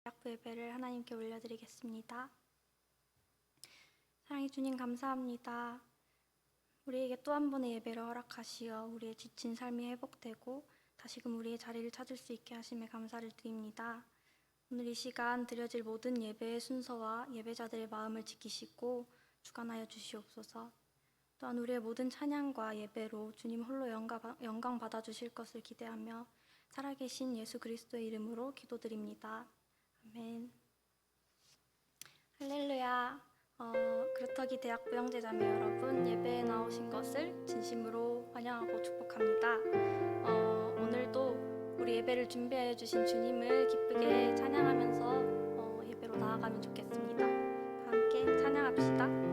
약부 예배를 하나님께 올려드리겠습니다. 사랑의 주님, 감사합니다. 우리에게 또 한 번의 예배를 허락하시어 우리의 지친 삶이 회복되고 다시금 우리의 자리를 찾을 수 있게 하심에 감사를 드립니다. 오늘 이 시간 드려질 모든 예배의 순서와 예배자들의 마음을 지키시고 주관하여 주시옵소서. 또한 우리의 모든 찬양과 예배로 주님 홀로 영광 받아주실 것을 기대하며 살아계신 예수 그리스도의 이름으로 기도드립니다. 아멘. 할렐루야. 그루터기 대학부 형제자매 여러분, 예배에 나오신 것을 진심으로 환영하고 축복합니다. 오늘도 우리 예배를 준비해 주신 주님을 기쁘게 찬양하면서 예배로 나아가면 좋겠습니다. 다 함께 찬양합시다.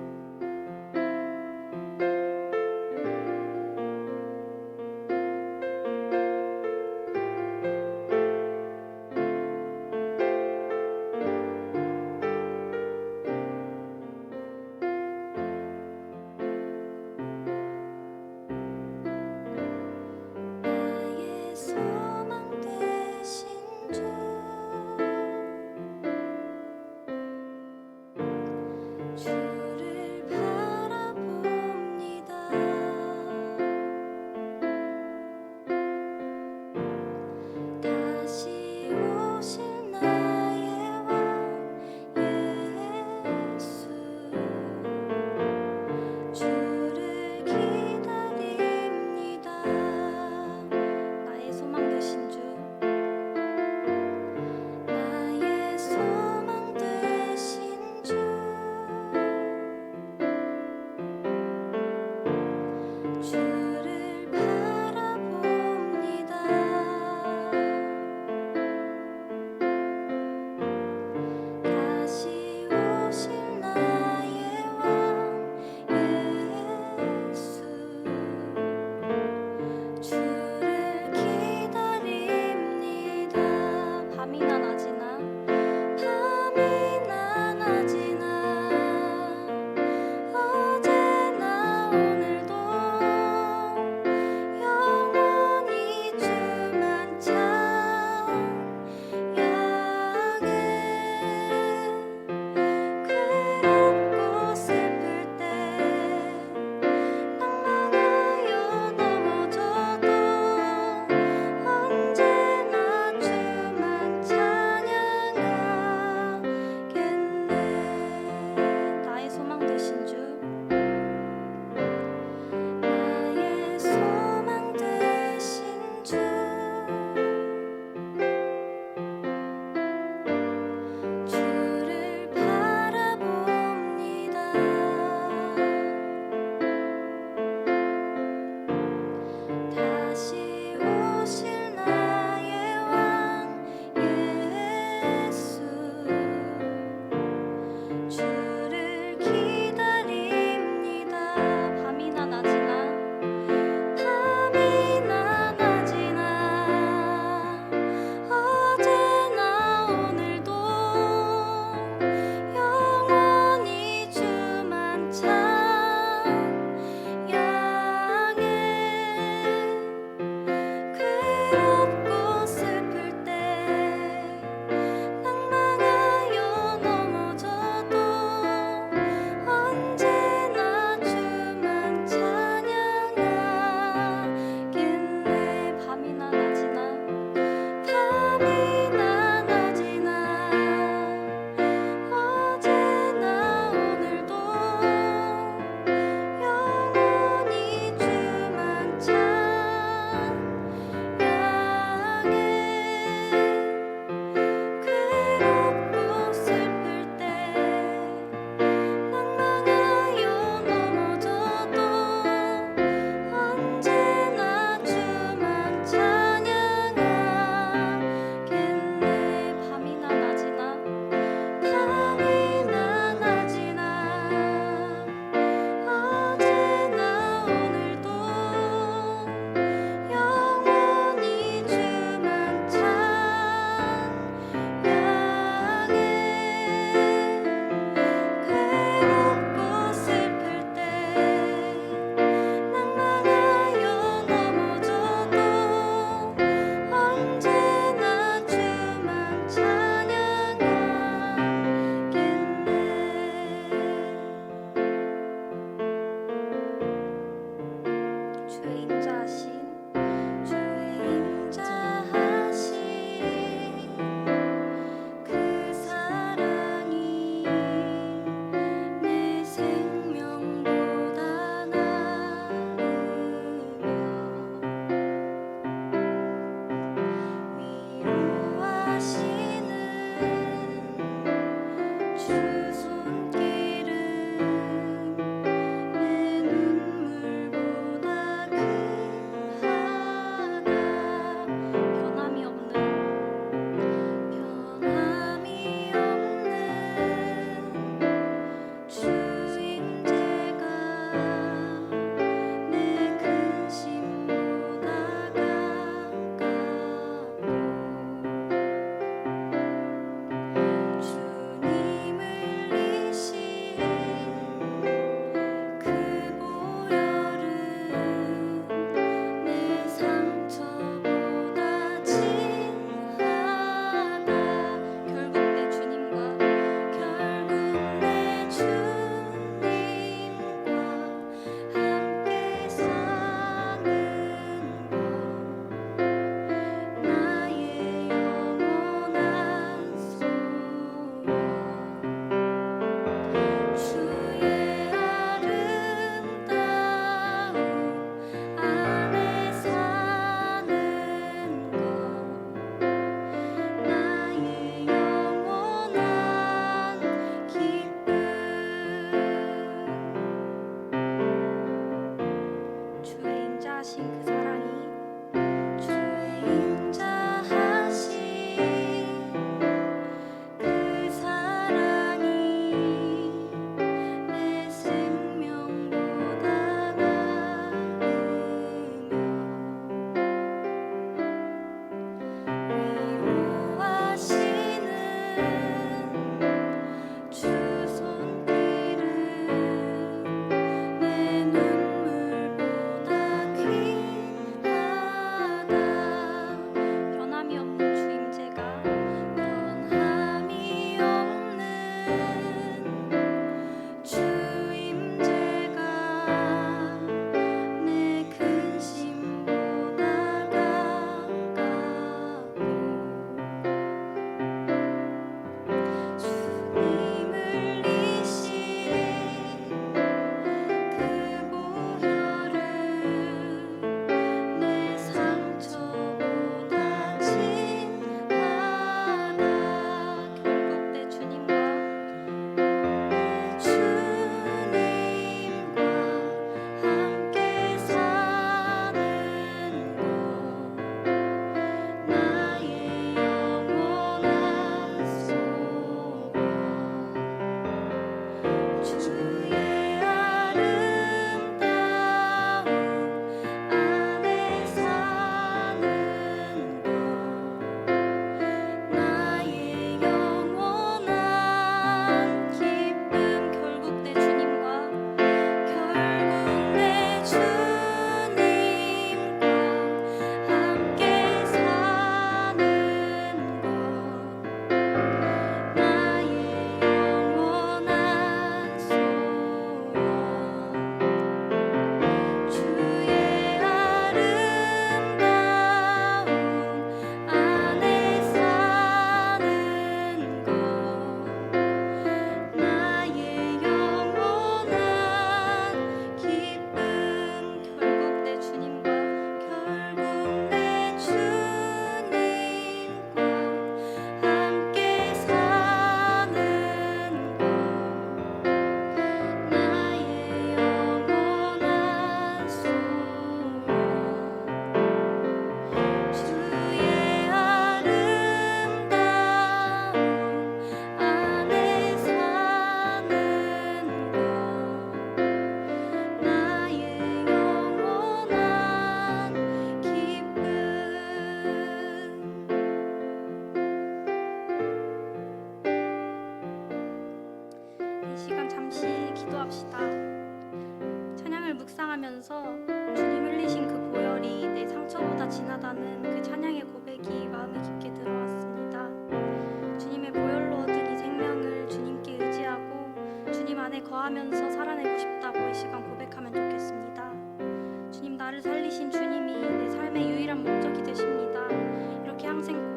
기도합시다. 찬양을 묵상하면서 주님 흘리신 그 보혈이 내 상처보다 진하다는 그 찬양의 고백이 마음에 깊게 들어왔습니다. 주님의 보혈로 얻은 이 생명을 주님께 의지하고 주님 안에 거하면서 살아내고 싶다고 이 시간 고백하면 좋겠습니다. 주님, 나를 살리신 주님이 내 삶의 유일한 목적이 되십니다. 이렇게 항상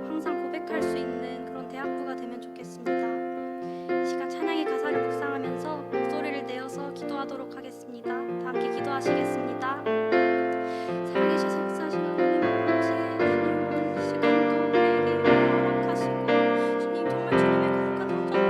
고백할 수 있는 그런 대학부가 되면 좋겠습니다. 이 시간 찬양의 가사를 묵상하면서 목소리를 내어서 기도하도록 하겠습니다. 다 함께 기도하시겠습니다. 살아계셔서 역사하시는 하나님 아버지, 주님 이 시간도 우리에게 허락하시고 주님 정말 주님의 거룩한 성전을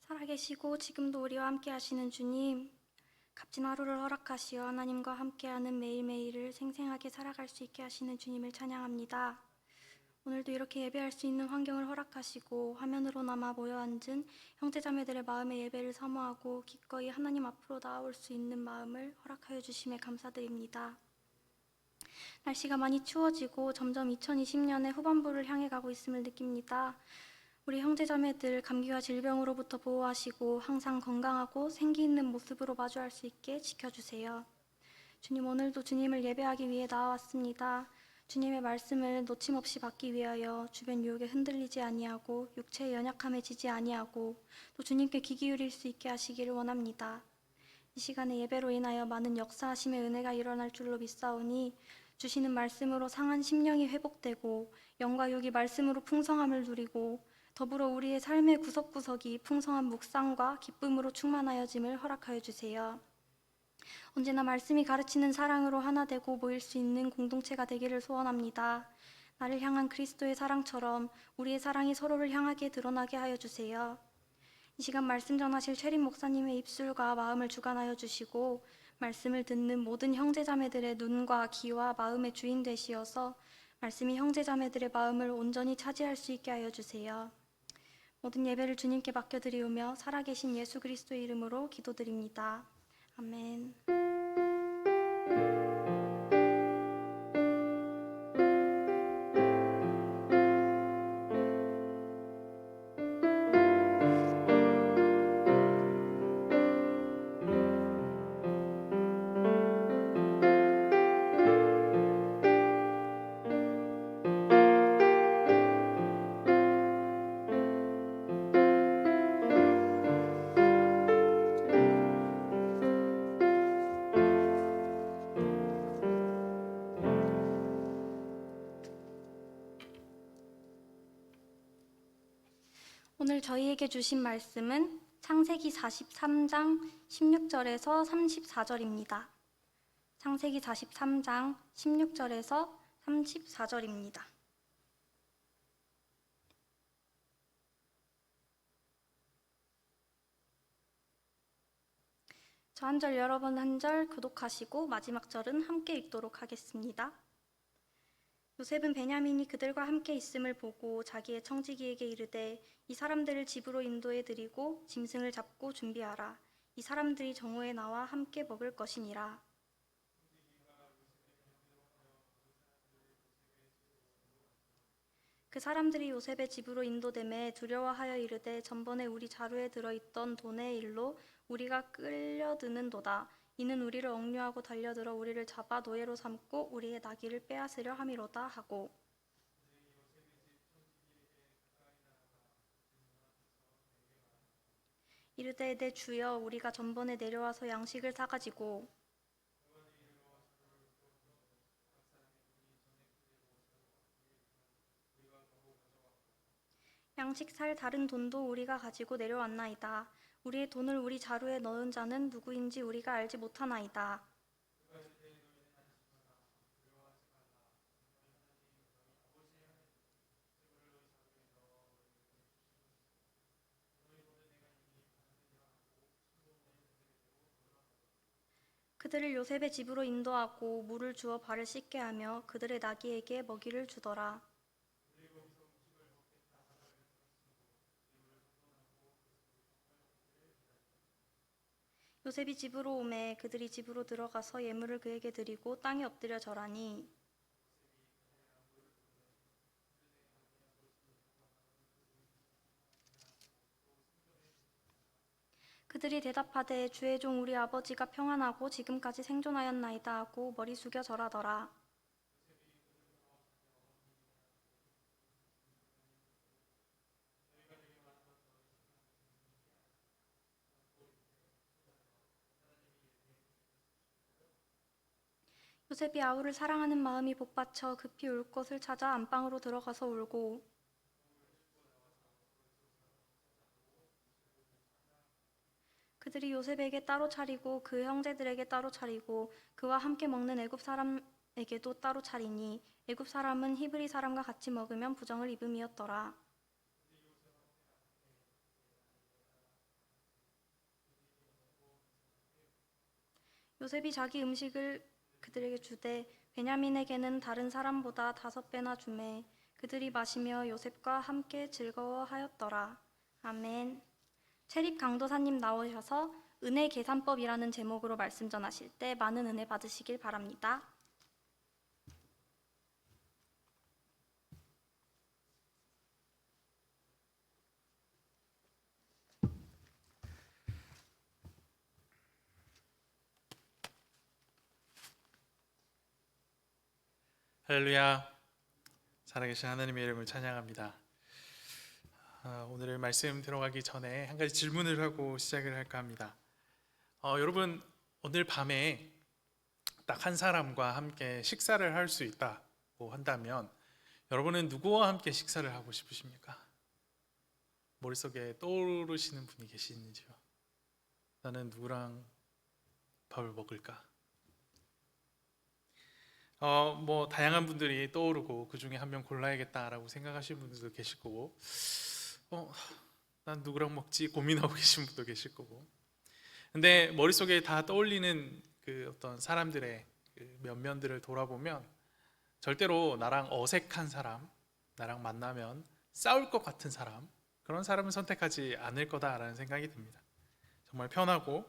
살아계시고 지금도 우리와 함께 하시는 주님, 값진 하루를 허락하시어 하나님과 함께하는 매일매일을 생생하게 살아갈 수 있게 하시는 주님을 찬양합니다. 오늘도 이렇게 예배할 수 있는 환경을 허락하시고 화면으로나마 모여 앉은 형제자매들의 마음의 예배를 사모하고 기꺼이 하나님 앞으로 나아올 수 있는 마음을 허락하여 주심에 감사드립니다. 날씨가 많이 추워지고 점점 2020년의 후반부를 향해 가고 있음을 느낍니다. 우리 형제자매들 감기와 질병으로부터 보호하시고 항상 건강하고 생기 있는 모습으로 마주할 수 있게 지켜주세요. 주님, 오늘도 주님을 예배하기 위해 나와왔습니다. 주님의 말씀을 놓침없이 받기 위하여 주변 유혹에 흔들리지 아니하고 육체의 연약함에 지지 아니하고 또 주님께 귀 기울일 수 있게 하시기를 원합니다. 이 시간에 예배로 인하여 많은 역사하심의 은혜가 일어날 줄로 믿사오니 주시는 말씀으로 상한 심령이 회복되고 영과 육이 말씀으로 풍성함을 누리고 더불어 우리의 삶의 구석구석이 풍성한 묵상과 기쁨으로 충만하여짐을 허락하여 주세요. 언제나 말씀이 가르치는 사랑으로 하나 되고 모일 수 있는 공동체가 되기를 소원합니다. 나를 향한 그리스도의 사랑처럼 우리의 사랑이 서로를 향하게 드러나게 하여 주세요. 이 시간 말씀 전하실 최림 목사님의 입술과 마음을 주관하여 주시고 말씀을 듣는 모든 형제자매들의 눈과 귀와 마음의 주인 되시어서 말씀이 형제자매들의 마음을 온전히 차지할 수 있게 하여 주세요. 모든 예배를 주님께 맡겨드리우며 살아계신 예수 그리스도의 이름으로 기도드립니다. 아멘. 오늘 저희에게 주신 말씀은 창세기 43장 16절에서 34절입니다. 창세기 43장 16절에서 34절입니다. 저 한 절 여러분 한 절 교독하시고 마지막 절은 함께 읽도록 하겠습니다. 요셉은 베냐민이 그들과 함께 있음을 보고 자기의 청지기에게 이르되 이 사람들을 집으로 인도해 드리고 짐승을 잡고 준비하라. 이 사람들이 정오에 나와 함께 먹을 것이니라. 그 사람들이 요셉의 집으로 인도되매 두려워하여 이르되 전번에 우리 자루에 들어있던 돈의 일로 우리가 끌려드는도다. 이는 우리를 억류하고 달려들어 우리를 잡아 노예로 삼고 우리의 나귀를 빼앗으려 함이로다 하고 이르되 내 주여 우리가 전번에 내려와서 양식을 사가지고 양식 살 다른 돈도 우리가 가지고 내려왔나이다. 우리의 돈을 우리 자루에 넣은 자는 누구인지 우리가 알지 못하나이다. 그들을 요셉의 집으로 인도하고 물을 주어 발을 씻게 하며 그들의 나귀에게 먹이를 주더라. 요셉이 집으로 오매 그들이 집으로 들어가서 예물을 그에게 드리고 땅에 엎드려 절하니 그들이 대답하되 주의 종 우리 아버지가 평안하고 지금까지 생존하였나이다 하고 머리 숙여 절하더라. 요셉이 아우를 사랑하는 마음이 복받쳐 급히 울 곳을 찾아 안방으로 들어가서 울고 그들이 요셉에게 따로 차리고 그 형제들에게 따로 차리고 그와 함께 먹는 애굽 사람에게도 따로 차리니 애굽 사람은 히브리 사람과 같이 먹으면 부정을 입음이었더라. 요셉이 자기 음식을 그들에게 주되 베냐민에게는 다른 사람보다 5배나 주매 그들이 마시며 요셉과 함께 즐거워하였더라. 아멘. 체립 강도사님 나오셔서 은혜 계산법이라는 제목으로 말씀 전하실 때 많은 은혜 받으시길 바랍니다. 할렐루야. 살아계신 하나님의 이름을 찬양합니다. 오늘 말씀 들어가기 전에 한 가지 질문을 하고 시작을 할까 합니다. 여러분, 오늘 밤에 딱 한 사람과 함께 식사를 할 수 있다고 한다면 여러분은 누구와 함께 식사를 하고 싶으십니까? 머릿속에 떠오르시는 분이 계시는지요? 나는 누구랑 밥을 먹을까? 다양한 분들이 떠오르고 그 중에 한 명 골라야겠다라고 생각하시는 분들도 계실 거고, 난 누구랑 먹지 고민하고 계신 분도 계실 거고. 근데 머릿속에 다 떠올리는 그 어떤 사람들의 그 면면들을 돌아보면 절대로 나랑 어색한 사람, 나랑 만나면 싸울 것 같은 사람, 그런 사람은 선택하지 않을 거다라는 생각이 듭니다. 정말 편하고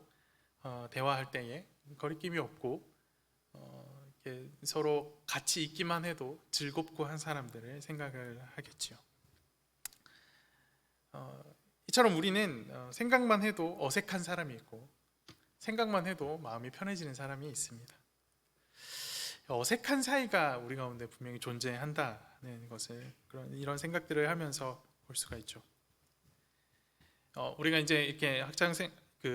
대화할 때에 거리낌이 없고 서로 같이 있기만 해도 즐겁고 한 사람들을 생각을 하겠지요. 이처럼 우리는 생각만 해도 어색한 사람이 있고 생각만 해도 마음이 편해지는 사람이 있습니다. 어색한 사이가 우리 가운데 분명히 존재한다는 것을 이런 생각들을 하면서 볼 수가 있죠. 우리가 이제 이렇게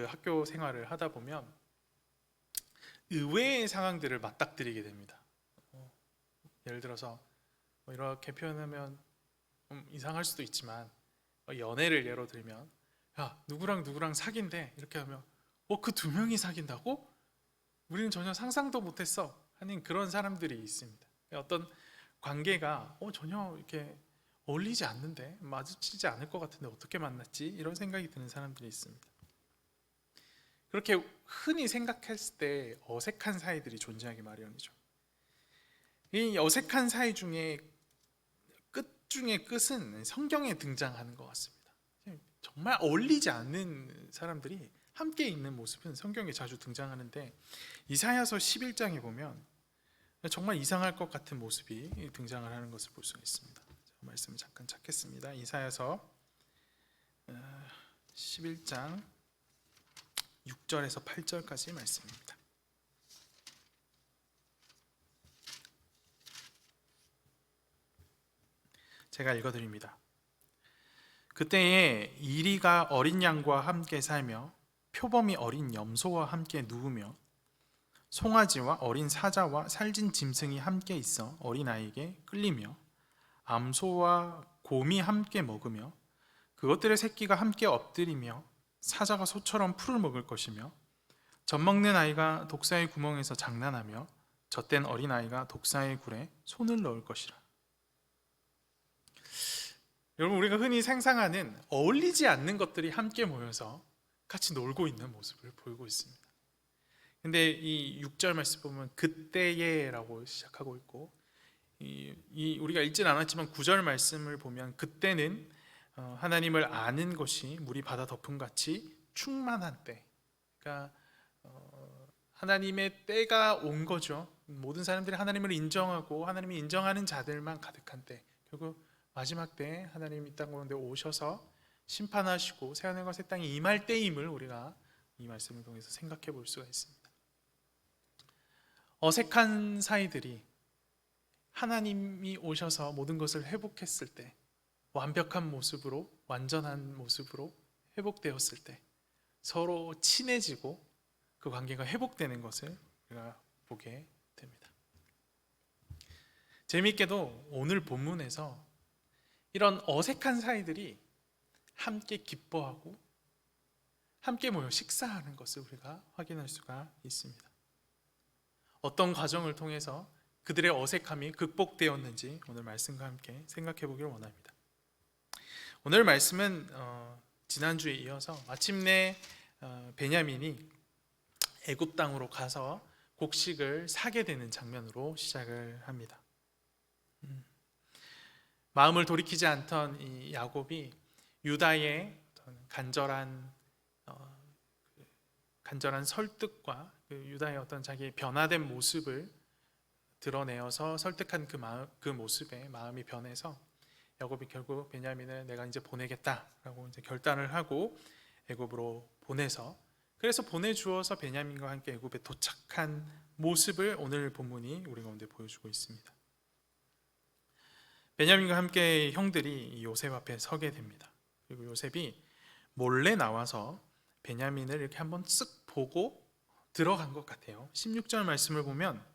학교 생활을 하다 보면 의외의 상황들을 맞닥뜨리게 됩니다. 예를 들어서 이렇게 표현하면 이상할 수도 있지만 연애를 예로 들면 야 누구랑 누구랑 사귄대 이렇게 하면 그 2명이 사귄다고? 우리는 전혀 상상도 못했어 하는 그런 사람들이 있습니다. 어떤 관계가 전혀 이렇게 어울리지 않는데 마주치지 않을 것 같은데 어떻게 만났지? 이런 생각이 드는 사람들이 있습니다. 그렇게 흔히 생각했을 때 어색한 사이들이 존재하기 마련이죠. 이 어색한 사이 중에 끝 중에 끝은 성경에 등장하는 것 같습니다. 정말 어울리지 않는 사람들이 함께 있는 모습은 성경에 자주 등장하는데 이사야서 11장에 보면 정말 이상할 것 같은 모습이 등장을 하는 것을 볼 수 있습니다. 말씀을 잠깐 찾겠습니다. 이사야서 11장 6절에서 8절까지 말씀입니다. 제가 읽어드립니다. 그때에 이리가 어린 양과 함께 살며 표범이 어린 염소와 함께 누우며 송아지와 어린 사자와 살진 짐승이 함께 있어 어린아이에게 끌리며 암소와 곰이 함께 먹으며 그것들의 새끼가 함께 엎드리며 사자가 소처럼 풀을 먹을 것이며 젖먹는 아이가 독사의 구멍에서 장난하며 젖된 어린아이가 독사의 굴에 손을 넣을 것이라. 여러분, 우리가 흔히 상상하는 어울리지 않는 것들이 함께 모여서 같이 놀고 있는 모습을 보이고 있습니다. 근데 이 6절 말씀 보면 그때에 라고 시작하고 있고 우리가 읽진 않았지만 9절 말씀을 보면 그때는 하나님을 아는 것이 물이 바다 덮음 같이 충만한 때, 그러니까 하나님의 때가 온 거죠. 모든 사람들이 하나님을 인정하고 하나님이 인정하는 자들만 가득한 때, 결국 마지막 때 하나님이 이 땅 가운데 오셔서 심판하시고 새하늘과 새 땅이 임할 때임을 우리가 이 말씀을 통해서 생각해 볼 수가 있습니다. 어색한 사이들이 하나님이 오셔서 모든 것을 회복했을 때, 완벽한 모습으로, 완전한 모습으로 회복되었을 때 서로 친해지고 그 관계가 회복되는 것을 우리가 보게 됩니다. 재미있게도 오늘 본문에서 이런 어색한 사이들이 함께 기뻐하고 함께 모여 식사하는 것을 우리가 확인할 수가 있습니다. 어떤 과정을 통해서 그들의 어색함이 극복되었는지 오늘 말씀과 함께 생각해 보기를 원합니다. 오늘 말씀은 지난주에 이어서 마침내 베냐민이 애굽 땅으로 가서 곡식을 사게 되는 장면으로 시작을 합니다. 마음을 돌이키지 않던 이 야곱이 유다의 간절한 설득과 그 유다의 어떤 자기의 변화된 모습을 드러내어서 설득한 그 모습에 마음이 변해서 야곱이 결국 베냐민을 내가 이제 보내겠다라고 이제 결단을 하고 애굽으로 보내서, 그래서 보내주어서 베냐민과 함께 애굽에 도착한 모습을 오늘 본문이 우리 가운데 보여주고 있습니다. 베냐민과 함께 형들이 요셉 앞에 서게 됩니다. 그리고 요셉이 몰래 나와서 베냐민을 이렇게 한번 쓱 보고 들어간 것 같아요. 16절 말씀을 보면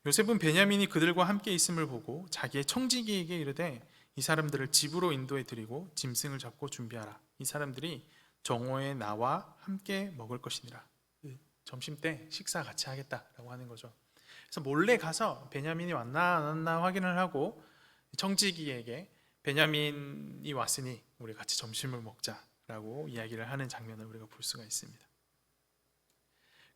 요셉은 베냐민이 그들과 함께 있음을 보고 자기의 청지기에게 이르되 이 사람들을 집으로 인도해 드리고 짐승을 잡고 준비하라. 이 사람들이 정오에 나와 함께 먹을 것이니라. 점심 때 식사 같이 하겠다라고 하는 거죠. 그래서 몰래 가서 베냐민이 왔나 안 왔나 확인을 하고 청지기에게 베냐민이 왔으니 우리 같이 점심을 먹자라고 이야기를 하는 장면을 우리가 볼 수가 있습니다.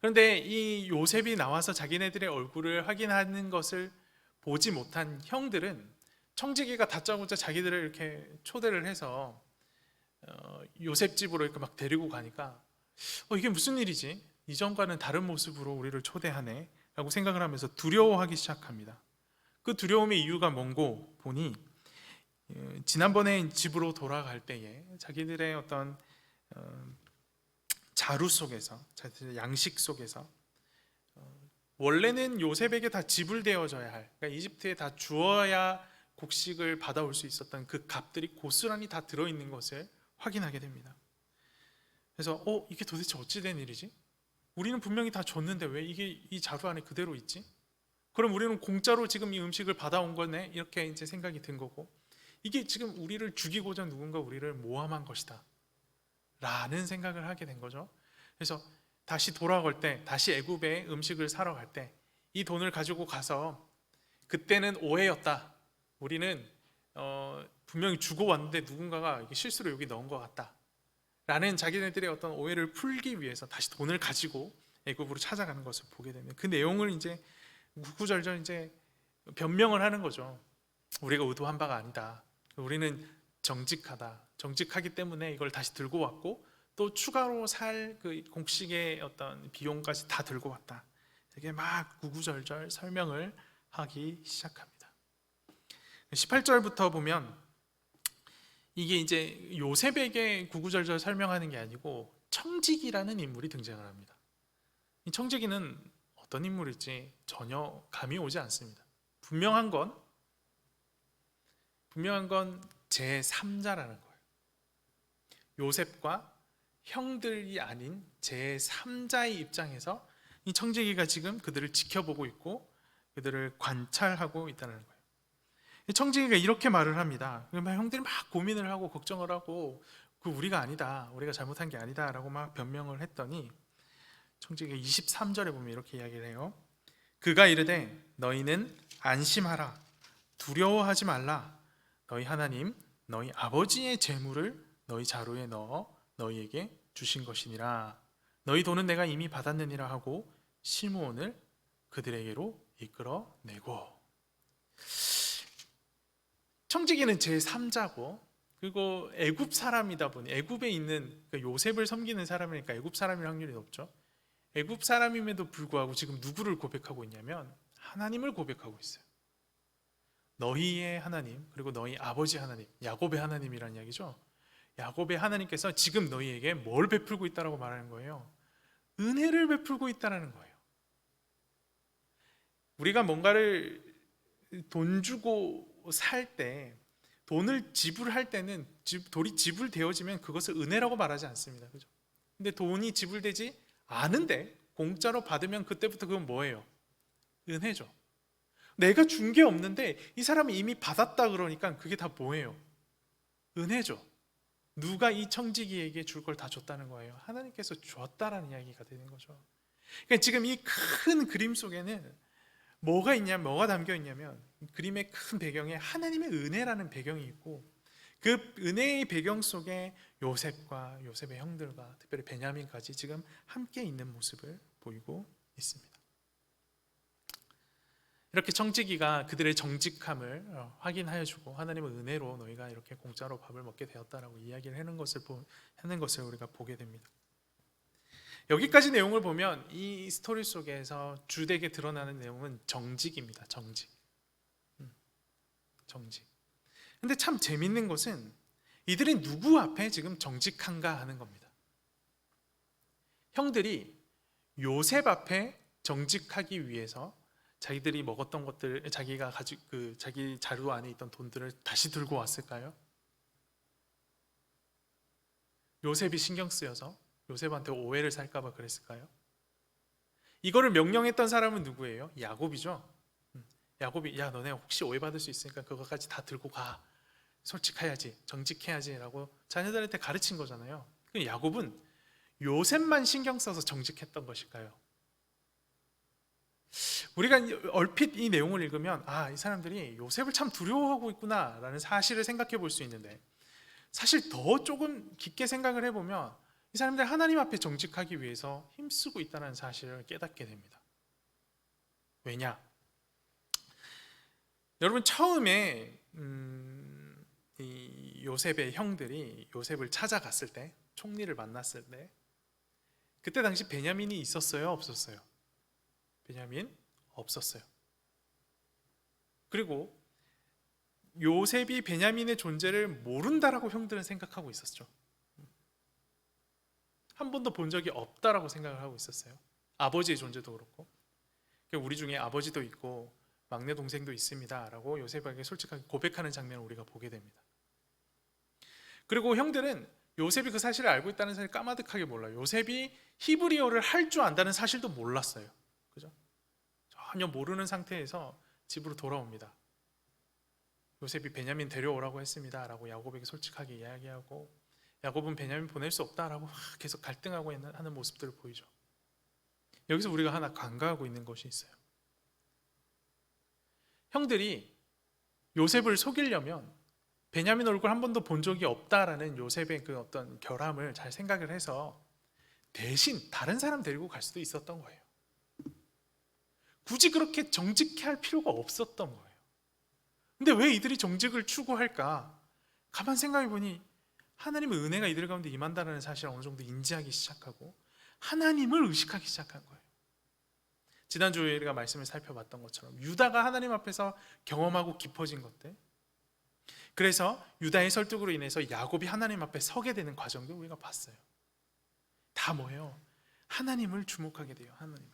그런데 이 요셉이 나와서 자기네들의 얼굴을 확인하는 것을 보지 못한 형들은 청지기가 다짜고짜 자기들을 이렇게 초대를 해서 요셉 집으로 이렇게 막 데리고 가니까 이게 무슨 일이지? 이전과는 다른 모습으로 우리를 초대하네 라고 생각을 하면서 두려워하기 시작합니다. 그 두려움의 이유가 뭔고 보니 지난번에 집으로 돌아갈 때에 자기들의 어떤 자루 속에서, 양식 속에서 원래는 요셉에게 다 지불되어져야 할, 그러니까 이집트에 다 주어야 곡식을 받아올 수 있었던 그 값들이 고스란히 다 들어있는 것을 확인하게 됩니다. 그래서 이게 도대체 어찌 된 일이지? 우리는 분명히 다 줬는데 왜 이게 이 자루 안에 그대로 있지? 그럼 우리는 공짜로 지금 이 음식을 받아온 거네? 이렇게 이제 생각이 든 거고, 이게 지금 우리를 죽이고자 누군가 우리를 모함한 것이다 라는 생각을 하게 된 거죠. 그래서 다시 돌아갈 때, 다시 애굽에 음식을 사러 갈 때 이 돈을 가지고 가서 그때는 오해였다, 우리는 분명히 주고 왔는데 누군가가 실수로 여기 넣은 것 같다 라는 자기네들의 어떤 오해를 풀기 위해서 다시 돈을 가지고 애굽으로 찾아가는 것을 보게 되면 그 내용을 이제 구구절절 이제 변명을 하는 거죠. 우리가 의도한 바가 아니다. 우리는 정직하기 때문에 이걸 다시 들고 왔고 또 추가로 살 그 곡식의 어떤 비용까지 다 들고 왔다. 이게 막 구구절절 설명을 하기 시작합니다. 18절부터 보면 이게 이제 요셉에게 구구절절 설명하는 게 아니고 청지기라는 인물이 등장을 합니다. 이 청지기는 어떤 인물일지 전혀 감이 오지 않습니다. 분명한 건 제3자라는 거예요. 요셉과 형들이 아닌 제3자의 입장에서 이 청지기가 지금 그들을 지켜보고 있고 그들을 관찰하고 있다는 거예요. 청지기가 이렇게 말을 합니다. 형들이 막 고민을 하고 걱정을 하고 그 우리가 아니다, 우리가 잘못한 게 아니다 라고 막 변명을 했더니 청지기가 23절에 보면 이렇게 이야기를 해요. 그가 이르되 너희는 안심하라, 두려워하지 말라. 너희 하나님 너희 아버지의 재물을 너희 자루에 넣어 너희에게 주신 것이니라. 너희 돈은 내가 이미 받았느니라 하고 시므온을 그들에게로 이끌어내고. 청지기는 제3자고 그리고 애굽 사람이다 보니 애굽에 있는 요셉을 섬기는 사람이니까 애굽 사람일 확률이 높죠. 애굽 사람임에도 불구하고 지금 누구를 고백하고 있냐면 하나님을 고백하고 있어요. 너희의 하나님, 그리고 너희 아버지 하나님, 야곱의 하나님이라는 이야기죠. 야곱의 하나님께서 지금 너희에게 뭘 베풀고 있다라고 말하는 거예요? 은혜를 베풀고 있다는 거예요. 우리가 뭔가를 돈 주고 살 때, 돈을 지불할 때는 돈이 지불되어지면 그것을 은혜라고 말하지 않습니다. 그죠? 근데 돈이 지불되지 않은데 공짜로 받으면 그때부터 그건 뭐예요? 은혜죠. 내가 준 게 없는데 이 사람이 이미 받았다 그러니까 그게 다 뭐예요? 은혜죠. 누가 이 청지기에게 줄 걸 다 줬다는 거예요? 하나님께서 줬다라는 이야기가 되는 거죠. 그러니까 지금 이 큰 그림 속에는 뭐가 담겨 있냐면 그림의 큰 배경에 하나님의 은혜라는 배경이 있고 그 은혜의 배경 속에 요셉과 요셉의 형들과 특별히 베냐민까지 지금 함께 있는 모습을 보이고 있습니다. 이렇게 청지기가 그들의 정직함을 확인하여 주고 하나님의 은혜로 너희가 이렇게 공짜로 밥을 먹게 되었다라고 이야기를 하는 것을 우리가 보게 됩니다. 여기까지 내용을 보면 이 스토리 속에서 주되게 드러나는 내용은 정직입니다. 정직. 근데 참 재밌는 것은 이들이 누구 앞에 지금 정직한가 하는 겁니다. 형들이 요셉 앞에 정직하기 위해서 자기들이 먹었던 것들, 자기가 가지고 자기 자루 안에 있던 돈들을 다시 들고 왔을까요? 요셉이 신경 쓰여서 요셉한테 오해를 살까봐 그랬을까요? 이거를 명령했던 사람은 누구예요? 야곱이죠. 야곱이 야 너네 혹시 오해받을 수 있으니까 그거까지 다 들고 가. 솔직해야지, 정직해야지라고 자녀들한테 가르친 거잖아요. 야곱은 요셉만 신경 써서 정직했던 것일까요? 우리가 얼핏 이 내용을 읽으면 이 사람들이 요셉을 참 두려워하고 있구나라는 사실을 생각해 볼 수 있는데 사실 더 조금 깊게 생각을 해보면 이 사람들 하나님 앞에 정직하기 위해서 힘쓰고 있다는 사실을 깨닫게 됩니다. 왜냐? 여러분 처음에 이 요셉의 형들이 요셉을 찾아갔을 때, 총리를 만났을 때 그때 당시 베냐민이 있었어요? 없었어요? 베냐민 없었어요. 그리고 요셉이 베냐민의 존재를 모른다라고 형들은 생각하고 있었죠. 한 번도 본 적이 없다라고 생각을 하고 있었어요. 아버지의 존재도 그렇고 우리 중에 아버지도 있고 막내 동생도 있습니다 라고 요셉에게 솔직하게 고백하는 장면을 우리가 보게 됩니다. 그리고 형들은 요셉이 그 사실을 알고 있다는 사실을 까마득하게 몰라요. 요셉이 히브리어를 할 줄 안다는 사실도 몰랐어요. 그죠? 전혀 모르는 상태에서 집으로 돌아옵니다. 요셉이 베냐민 데려오라고 했습니다 라고 야곱에게 솔직하게 이야기하고 야곱은 베냐민 보낼 수 없다라고 계속 갈등하고 하는 모습들을 보이죠. 여기서 우리가 하나 간과하고 있는 것이 있어요. 형들이 요셉을 속이려면 베냐민 얼굴 한 번도 본 적이 없다라는 요셉의 그 어떤 결함을 잘 생각을 해서 대신 다른 사람 데리고 갈 수도 있었던 거예요. 굳이 그렇게 정직해 할 필요가 없었던 거예요. 근데 왜 이들이 정직을 추구할까? 가만 생각해 보니 하나님의 은혜가 이들 가운데 임한다는 사실을 어느 정도 인지하기 시작하고 하나님을 의식하기 시작한 거예요. 지난주에 우리가 말씀을 살펴봤던 것처럼 유다가 하나님 앞에서 경험하고 깊어진 것들, 그래서 유다의 설득으로 인해서 야곱이 하나님 앞에 서게 되는 과정도 우리가 봤어요. 다 뭐예요? 하나님을 주목하게 돼요. 하나님을.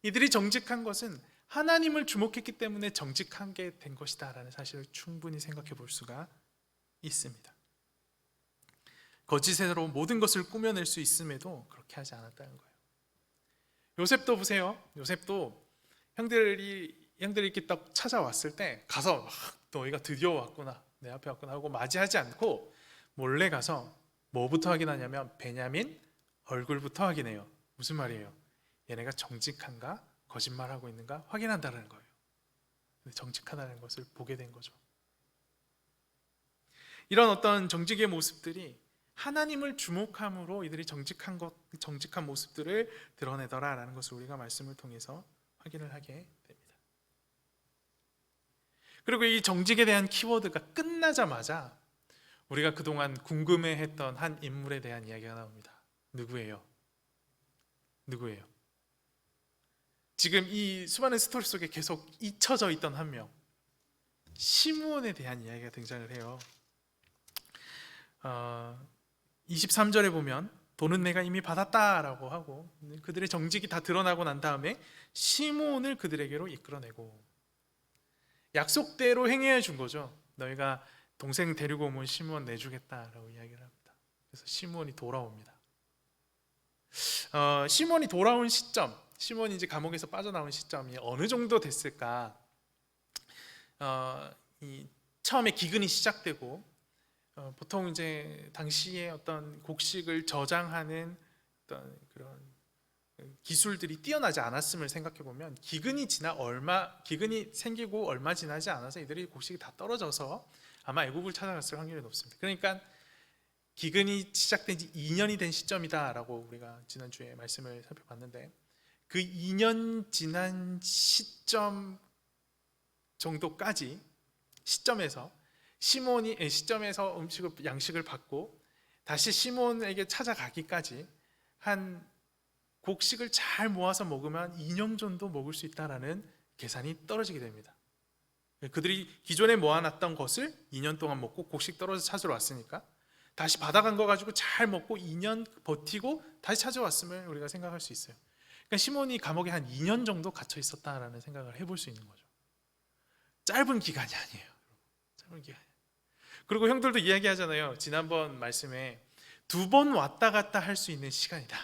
이들이 정직한 것은 하나님을 주목했기 때문에 정직하게 된 것이다 라는 사실을 충분히 생각해 볼 수가 있습니다. 거짓으로 모든 것을 꾸며낼 수 있음에도 그렇게 하지 않았다는 거예요. 요셉도 보세요. 요셉도 형들이 이렇게 딱 찾아왔을 때 가서 너희가 드디어 왔구나, 내 앞에 왔구나 하고 맞이하지 않고 몰래 가서 뭐부터 확인하냐면 베냐민 얼굴부터 확인해요. 무슨 말이에요? 얘네가 정직한가 거짓말하고 있는가 확인한다는 거예요. 정직하다는 것을 보게 된 거죠. 이런 어떤 정직의 모습들이 하나님을 주목함으로 이들이 정직한 모습들을 드러내더라라는 것을 우리가 말씀을 통해서 확인을 하게 됩니다. 그리고 이 정직에 대한 키워드가 끝나자마자 우리가 그동안 궁금해했던 한 인물에 대한 이야기가 나옵니다. 누구예요? 지금 이 수많은 스토리 속에 계속 잊혀져 있던 한 명, 시므온에 대한 이야기가 등장을 해요. 23절에 보면 돈은 내가 이미 받았다라고 하고 그들의 정직이 다 드러나고 난 다음에 시므온을 그들에게로 이끌어내고 약속대로 행해 준 거죠. 너희가 동생 데리고 오면 시므온 내주겠다라고 이야기를 합니다. 그래서 시므온이 돌아옵니다. 시므온이 돌아온 시점, 시므온이 이제 감옥에서 빠져나온 시점이 어느 정도 됐을까? 처음에 기근이 시작되고 보통 이제 당시에 어떤 곡식을 저장하는 어떤 그런 기술들이 뛰어나지 않았음을 생각해 보면 기근이 생기고 얼마 지나지 않아서 이들이 곡식이 다 떨어져서 아마 애국을 찾아갔을 확률이 높습니다. 그러니까 기근이 시작된 지 2년이 된 시점이다라고 우리가 지난주에 말씀을 살펴봤는데 그 2년 지난 시점 정도까지 시점에서 양식을 받고 다시 시몬에게 찾아가기까지 한 곡식을 잘 모아서 먹으면 2년 정도 먹을 수 있다라는 계산이 떨어지게 됩니다. 그들이 기존에 모아놨던 것을 2년 동안 먹고 곡식 떨어져 찾으러 왔으니까 다시 받아간 거 가지고 잘 먹고 2년 버티고 다시 찾아왔음을 우리가 생각할 수 있어요. 그러니까 시몬이 감옥에 한 2년 정도 갇혀 있었다라는 생각을 해볼 수 있는 거죠. 짧은 기간이 아니에요. 짧은 기간. 그리고 형들도 이야기하잖아요. 지난번 말씀에 2번 왔다 갔다 할 수 있는 시간이다.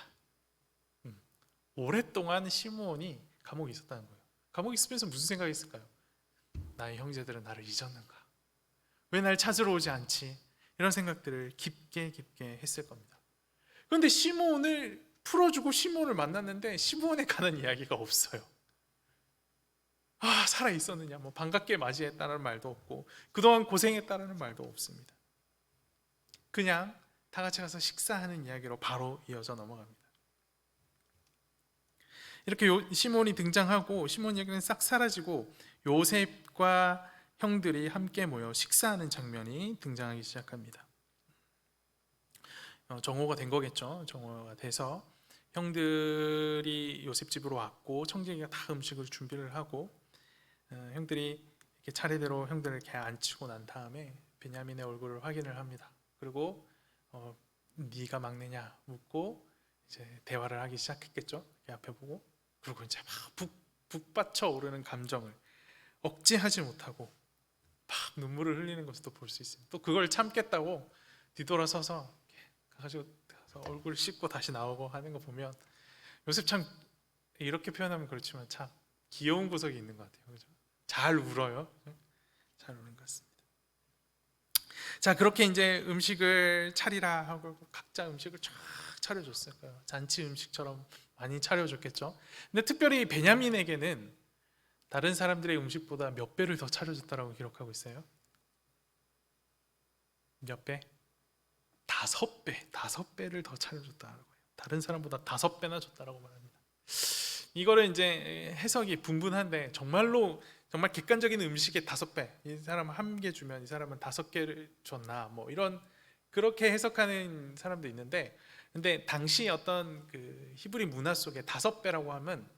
오랫동안 시므온이 감옥에 있었다는 거예요. 감옥에 있으면서 무슨 생각이 있을까요? 나의 형제들은 나를 잊었는가? 왜 날 찾으러 오지 않지? 이런 생각들을 깊게 했을 겁니다. 그런데 시므온을 풀어주고 시므온을 만났는데 시므온에 관한 이야기가 없어요. 살아 있었느냐, 뭐 반갑게 맞이했다는 말도 없고 그동안 고생했다는 말도 없습니다. 그냥 다 같이 가서 식사하는 이야기로 바로 이어져 넘어갑니다. 이렇게 시몬이 등장하고 시몬 얘기는 싹 사라지고 요셉과 형들이 함께 모여 식사하는 장면이 등장하기 시작합니다. 정오가 된 거겠죠. 정오가 돼서 형들이 요셉 집으로 왔고 청지기가 다 음식을 준비를 하고 형들이 이렇게 차례대로 형들을 이렇게 앉히고 난 다음에 베냐민의 얼굴을 확인을 합니다. 그리고 네가 막내냐 묻고 이제 대화를 하기 시작했겠죠. 이렇게 앞에 보고 그리고 이제 막 북받쳐 오르는 감정을 억제하지 못하고 막 눈물을 흘리는 것도 볼 수 있습니다. 또 그걸 참겠다고 뒤돌아서서 가가지고 얼굴 씻고 다시 나오고 하는 거 보면 요셉 참 이렇게 표현하면 그렇지만 참 귀여운 구석이 있는 것 같아요. 그죠? 잘 울어요. 잘 우는 것 같습니다. 자, 그렇게 이제 음식을 차리라 하고 각자 음식을 쫙 차려줬어요. 잔치 음식처럼 많이 차려줬겠죠. 근데 특별히 베냐민에게는 다른 사람들의 음식보다 몇 배를 더 차려줬다라고 기록하고 있어요. 몇 배? 5배, 5배를 더 차려줬다라고 해요. 다른 사람보다 5배나 줬다라고 말합니다. 이거를 이제 해석이 분분한데 정말 객관적인 음식의 5배, 이 사람 한 개 주면 이 사람은 5개를 줬나, 뭐 이런 그렇게 해석하는 사람도 있는데, 근데 당시 어떤 그 히브리 문화 속에 5배라고 하면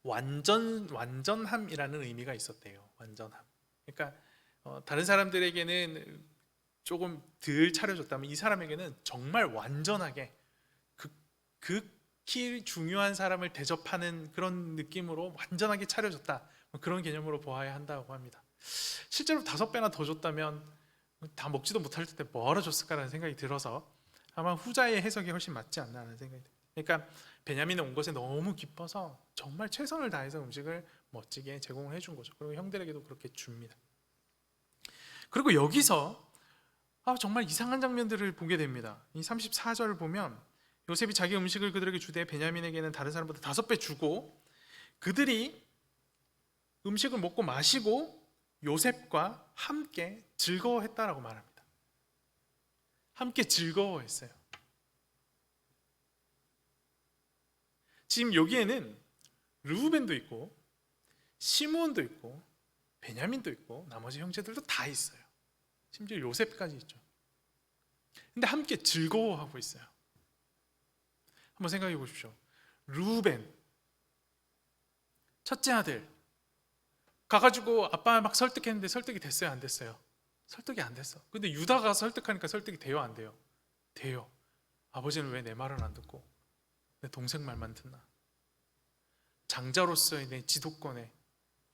완전함이라는 의미가 있었대요. 완전함. 그러니까 다른 사람들에게는 조금 덜 차려줬다면 이 사람에게는 정말 완전하게 극히 중요한 사람을 대접하는 그런 느낌으로 완전하게 차려줬다, 그런 개념으로 보아야 한다고 합니다. 실제로 5배나 더 줬다면 다 먹지도 못할 때 뭐하러 줬을까라는 생각이 들어서 아마 후자의 해석이 훨씬 맞지 않나 하는 생각이 듭니다. 그러니까 베냐민이 온 것에 너무 기뻐서 정말 최선을 다해서 음식을 멋지게 제공을 해준 거죠. 그리고 형들에게도 그렇게 줍니다. 그리고 여기서 정말 이상한 장면들을 보게 됩니다. 이 34절을 보면 요셉이 자기 음식을 그들에게 주되 베냐민에게는 다른 사람보다 5배 주고 그들이 음식을 먹고 마시고 요셉과 함께 즐거워했다라고 말합니다. 함께 즐거워했어요. 지금 여기에는 르우벤도 있고 시므온도 있고 베냐민도 있고 나머지 형제들도 다 있어요. 심지어 요셉까지 있죠. 근데 함께 즐거워하고 있어요. 한번 생각해 보십시오. 르우벤 첫째 아들 가가지고 아빠 막 설득했는데 설득이 됐어요, 안 됐어요? 설득이 안 됐어. 근데 유다가 설득하니까 설득이 돼요, 안 돼요? 돼요. 아버지는 왜 내 말을 안 듣고 내 동생 말만 듣나? 장자로서의 내 지도권에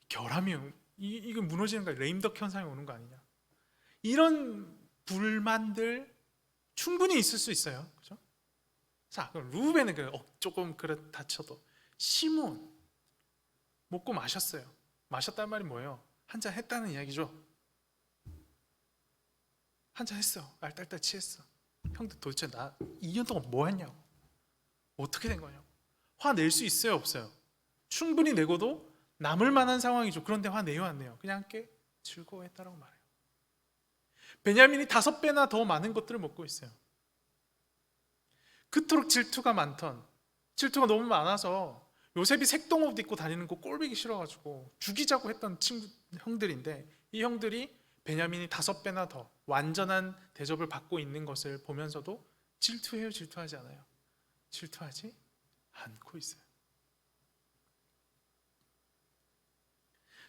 결함이 이게 무너지는 거야. 레임덕 현상이 오는 거 아니냐? 이런 불만들 충분히 있을 수 있어요, 그렇죠? 자, 그럼 루벤은 조금 다쳐도 시몬 먹고 마셨어요. 마셨다는 말이 뭐예요? 한잔 했다는 이야기죠. 한잔 했어. 알딸딸 취했어. 형들 도대체 나 2년 동안 뭐 했냐고, 어떻게 된 거냐고. 화낼 수 있어요, 없어요? 충분히 내고도 남을 만한 상황이죠. 그런데 화내요, 안 내요? 그냥 함께 즐거워했다라고 말해요. 베냐민이 5배나 더 많은 것들을 먹고 있어요. 그토록 질투가 많던 질투가 너무 많아서 요셉이 색동옷 입고 다니는 거 꼴보기 싫어가지고 죽이자고 했던 형들인데, 이 형들이 베냐민이 5배나 더 완전한 대접을 받고 있는 것을 보면서도 질투해요? 질투하지 않아요? 질투하지 않고 있어요.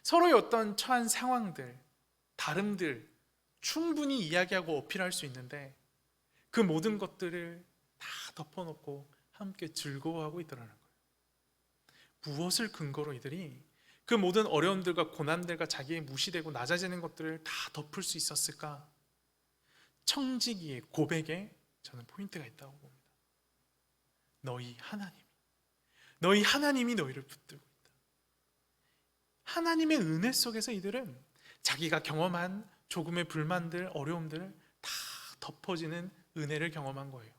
서로의 어떤 처한 상황들, 다름들 충분히 이야기하고 어필할 수 있는데 그 모든 것들을 다 덮어놓고 함께 즐거워하고 있더라는 거예요. 무엇을 근거로 이들이 그 모든 어려움들과 고난들과 자기의 무시되고 낮아지는 것들을 다 덮을 수 있었을까? 청지기의 고백에 저는 포인트가 있다고 봅니다. 너희 하나님이 너희를 붙들고 있다. 하나님의 은혜 속에서 이들은 자기가 경험한 조금의 불만들, 어려움들을 다 덮어지는 은혜를 경험한 거예요.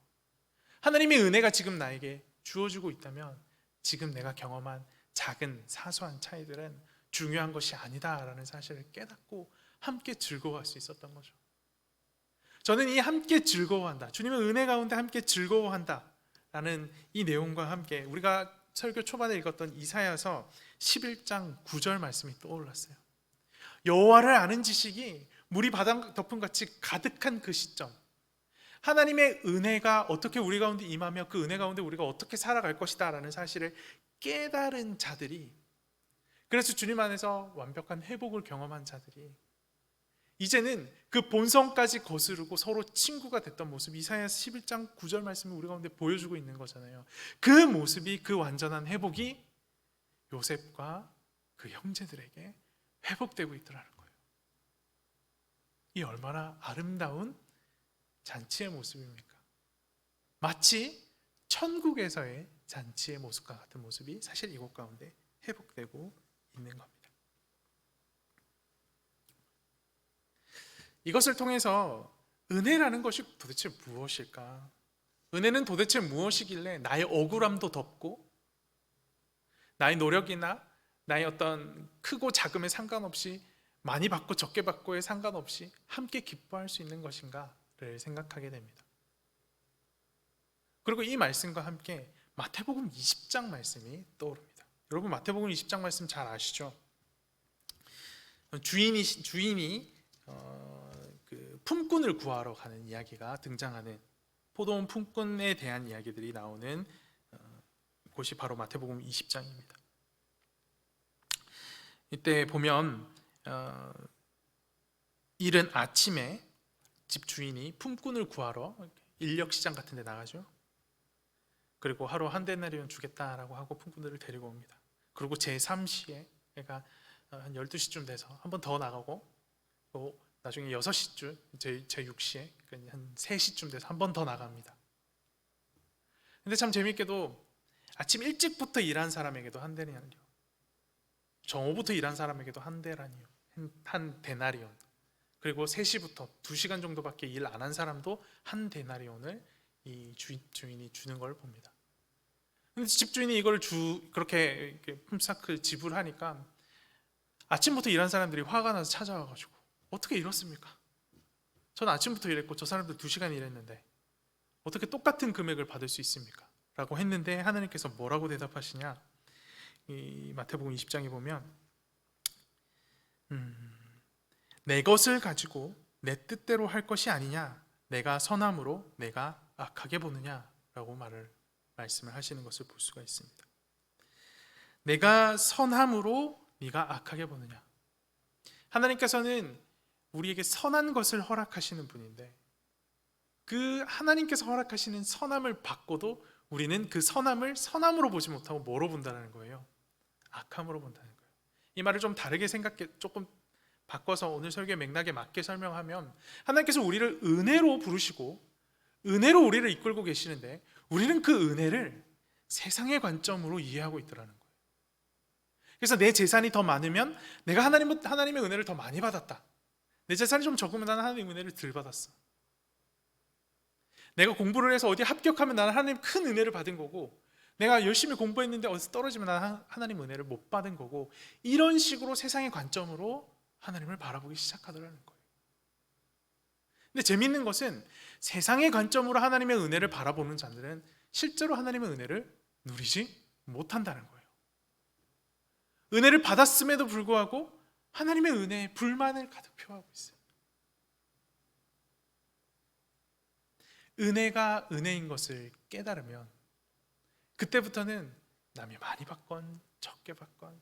하나님의 은혜가 지금 나에게 주어지고 있다면 지금 내가 경험한 작은 사소한 차이들은 중요한 것이 아니다라는 사실을 깨닫고 함께 즐거워할 수 있었던 거죠. 저는 이 함께 즐거워한다, 주님의 은혜 가운데 함께 즐거워한다 라는 이 내용과 함께 우리가 설교 초반에 읽었던 이사야서 11장 9절 말씀이 떠올랐어요. 여호와를 아는 지식이 물이 바다 덮음 같이 가득한 그 시점, 하나님의 은혜가 어떻게 우리 가운데 임하며 그 은혜 가운데 우리가 어떻게 살아갈 것이다 라는 사실을 깨달은 자들이, 그래서 주님 안에서 완벽한 회복을 경험한 자들이 이제는 그 본성까지 거스르고 서로 친구가 됐던 모습, 이사야서 11장 9절 말씀이 우리 가운데 보여주고 있는 거잖아요. 그 모습이, 그 완전한 회복이 요셉과 그 형제들에게 회복되고 있더라는 거예요. 이 얼마나 아름다운 잔치의 모습입니까? 마치 천국에서의 잔치의 모습과 같은 모습이 사실 이곳 가운데 회복되고 있는 겁니다. 이것을 통해서 은혜라는 것이 도대체 무엇일까? 은혜는 도대체 무엇이길래 나의 억울함도 덮고 나의 노력이나 나의 어떤 크고 작음에 상관없이 많이 받고 적게 받고에 상관없이 함께 기뻐할 수 있는 것인가를 생각하게 됩니다. 그리고 이 말씀과 함께 마태복음 20장 말씀이 떠오릅니다. 여러분 마태복음 20장 말씀 잘 아시죠? 주인이 그 품꾼을 구하러 가는 이야기가 등장하는, 포도원 품꾼에 대한 이야기들이 나오는 곳이 바로 마태복음 20장입니다. 이때 보면 이른 아침에 집 주인이 품꾼을 구하러 인력시장 같은 데 나가죠. 그리고 하루 한 데나리온 주겠다라고 하고 품꾼들을 데리고 옵니다. 그리고 제3시에 그러니까 한 12시쯤 돼서 한 번 더 나가고 또 나중에 6시쯤 제6시에 그러니까 한 3시쯤 돼서 한 번 더 나갑니다. 근데 참 재밌게도 아침 일찍부터 일한 사람에게도 한 데나리온, 정오부터 일한 사람에게도 한 데나리온, 그리고 3시부터 2시간 정도밖에 일 안 한 사람도 한 데나리온을 이 주인이 주는 걸 봅니다. 근데 집주인이 이걸 그렇게 품삯을 지불하니까 아침부터 일한 사람들이 화가 나서 찾아와가지고 어떻게 이렇습니까? 저는 아침부터 일했고 저 사람들 2시간 일했는데 어떻게 똑같은 금액을 받을 수 있습니까? 라고 했는데 하나님께서 뭐라고 대답하시냐, 이 마태복음 20장에 보면 내 것을 가지고 내 뜻대로 할 것이 아니냐, 내가 선함으로 내가 악하게 보느냐라고 말씀을 하시는 것을 볼 수가 있습니다. 내가 선함으로 네가 악하게 보느냐. 하나님께서는 우리에게 선한 것을 허락하시는 분인데 그 하나님께서 허락하시는 선함을 받고도 우리는 그 선함을 선함으로 보지 못하고 뭐로 본다는 거예요? 악함으로 본다는 거예요. 이 말을 좀 다르게 조금 바꿔서 오늘 설교의 맥락에 맞게 설명하면, 하나님께서 우리를 은혜로 부르시고 은혜로 우리를 이끌고 계시는데 우리는 그 은혜를 세상의 관점으로 이해하고 있더라는 거예요. 그래서 내 재산이 더 많으면 내가 하나님의 은혜를 더 많이 받았다. 내 재산이 좀 적으면 나는 하나님의 은혜를 덜 받았어. 내가 공부를 해서 어디 합격하면 나는 하나님 큰 은혜를 받은 거고, 내가 열심히 공부했는데 어디서 떨어지면 나는 하나님 은혜를 못 받은 거고, 이런 식으로 세상의 관점으로 하나님을 바라보기 시작하더라는 거예요. 근데 재미있는 것은 세상의 관점으로 하나님의 은혜를 바라보는 자들은 실제로 하나님의 은혜를 누리지 못한다는 거예요. 은혜를 받았음에도 불구하고 하나님의 은혜에 불만을 가득 표하고 있어요. 은혜가 은혜인 것을 깨달으면 그때부터는 남이 많이 받건 적게 받건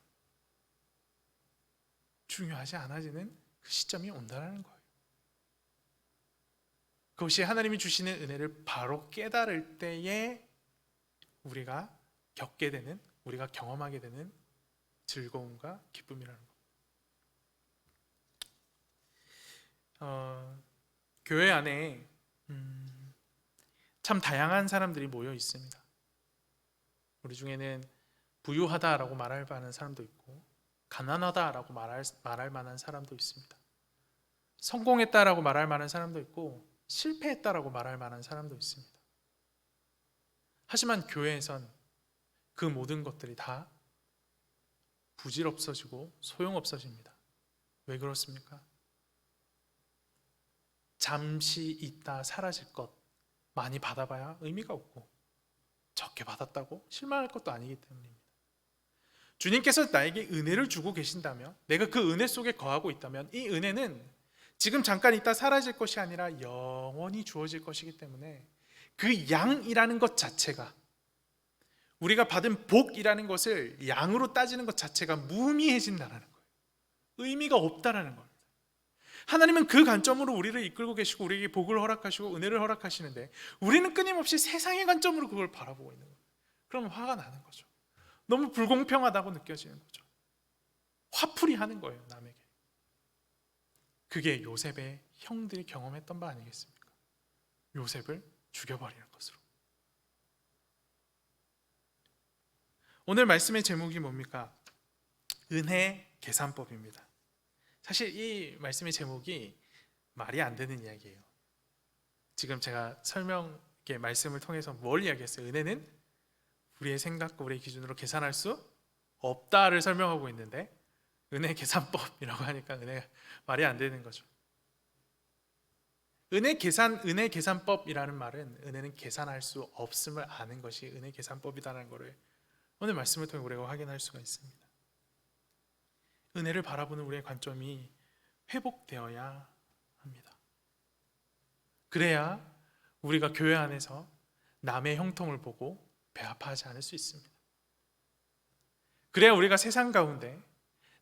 중요하지 않아지는 그 시점이 온다는 거예요. 그것이 하나님이 주시는 은혜를 바로 깨달을 때에 우리가 겪게 되는, 우리가 경험하게 되는 즐거움과 기쁨이라는 것. 교회 안에 참 다양한 사람들이 모여 있습니다. 우리 중에는 부유하다라고 말할 만한 사람도 있고, 가난하다라고 말할 만한 사람도 있습니다. 성공했다라고 말할 만한 사람도 있고, 실패했다라고 말할 만한 사람도 있습니다. 하지만 교회에선 그 모든 것들이 다 부질없어지고 소용없어집니다. 왜 그렇습니까? 잠시 있다 사라질 것 많이 받아봐야 의미가 없고, 적게 받았다고 실망할 것도 아니기 때문입니다. 주님께서 나에게 은혜를 주고 계신다면, 내가 그 은혜 속에 거하고 있다면 이 은혜는 지금 잠깐 있다 사라질 것이 아니라 영원히 주어질 것이기 때문에 그 양이라는 것 자체가, 우리가 받은 복이라는 것을 양으로 따지는 것 자체가 무의미해진다는 거예요. 의미가 없다라는 겁니다. 하나님은 그 관점으로 우리를 이끌고 계시고 우리에게 복을 허락하시고 은혜를 허락하시는데 우리는 끊임없이 세상의 관점으로 그걸 바라보고 있는 거예요. 그러면 화가 나는 거죠. 너무 불공평하다고 느껴지는 거죠. 화풀이 하는 거예요, 남에게. 그게 요셉의 형들이 경험했던 바 아니겠습니까? 요셉을 죽여버리는 것으로. 오늘 말씀의 제목이 뭡니까? 은혜 계산법입니다. 사실 이 말씀의 제목이 말이 안 되는 이야기예요. 지금 제가 말씀을 통해서 뭘 이야기했어요? 은혜는 우리의 생각과 우리의 기준으로 계산할 수 없다를 설명하고 있는데, 은혜 계산법이라고 하니까 은혜가 말이 안 되는 거죠. 은혜 계산법이라는 말은 은혜는 계산할 수 없음을 아는 것이 은혜 계산법이다라는 것을 오늘 말씀을 통해 우리가 확인할 수가 있습니다. 은혜를 바라보는 우리의 관점이 회복되어야 합니다. 그래야 우리가 교회 안에서 남의 형통을 보고 배아파하지 않을 수 있습니다. 그래야 우리가 세상 가운데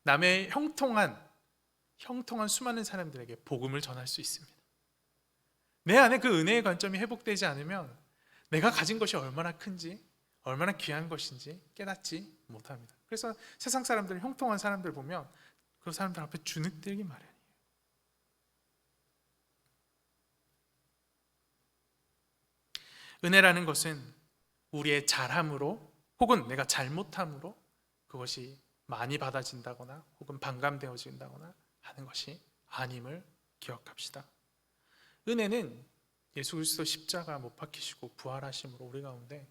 남의 형통한 수많은 사람들에게 복음을 전할 수 있습니다. 내 안에 그 은혜의 관점이 회복되지 않으면 내가 가진 것이 얼마나 큰지, 얼마나 귀한 것인지 깨닫지 못합니다. 그래서 세상 사람들, 형통한 사람들 보면 그 사람들 앞에 주눅들기 마련이에요. 은혜라는 것은 우리의 잘함으로 혹은 내가 잘못함으로 그것이 많이 받아진다거나 혹은 반감되어진다거나 하는 것이 아님을 기억합시다. 은혜는 예수 그리스도 십자가 못 박히시고 부활하심으로 우리 가운데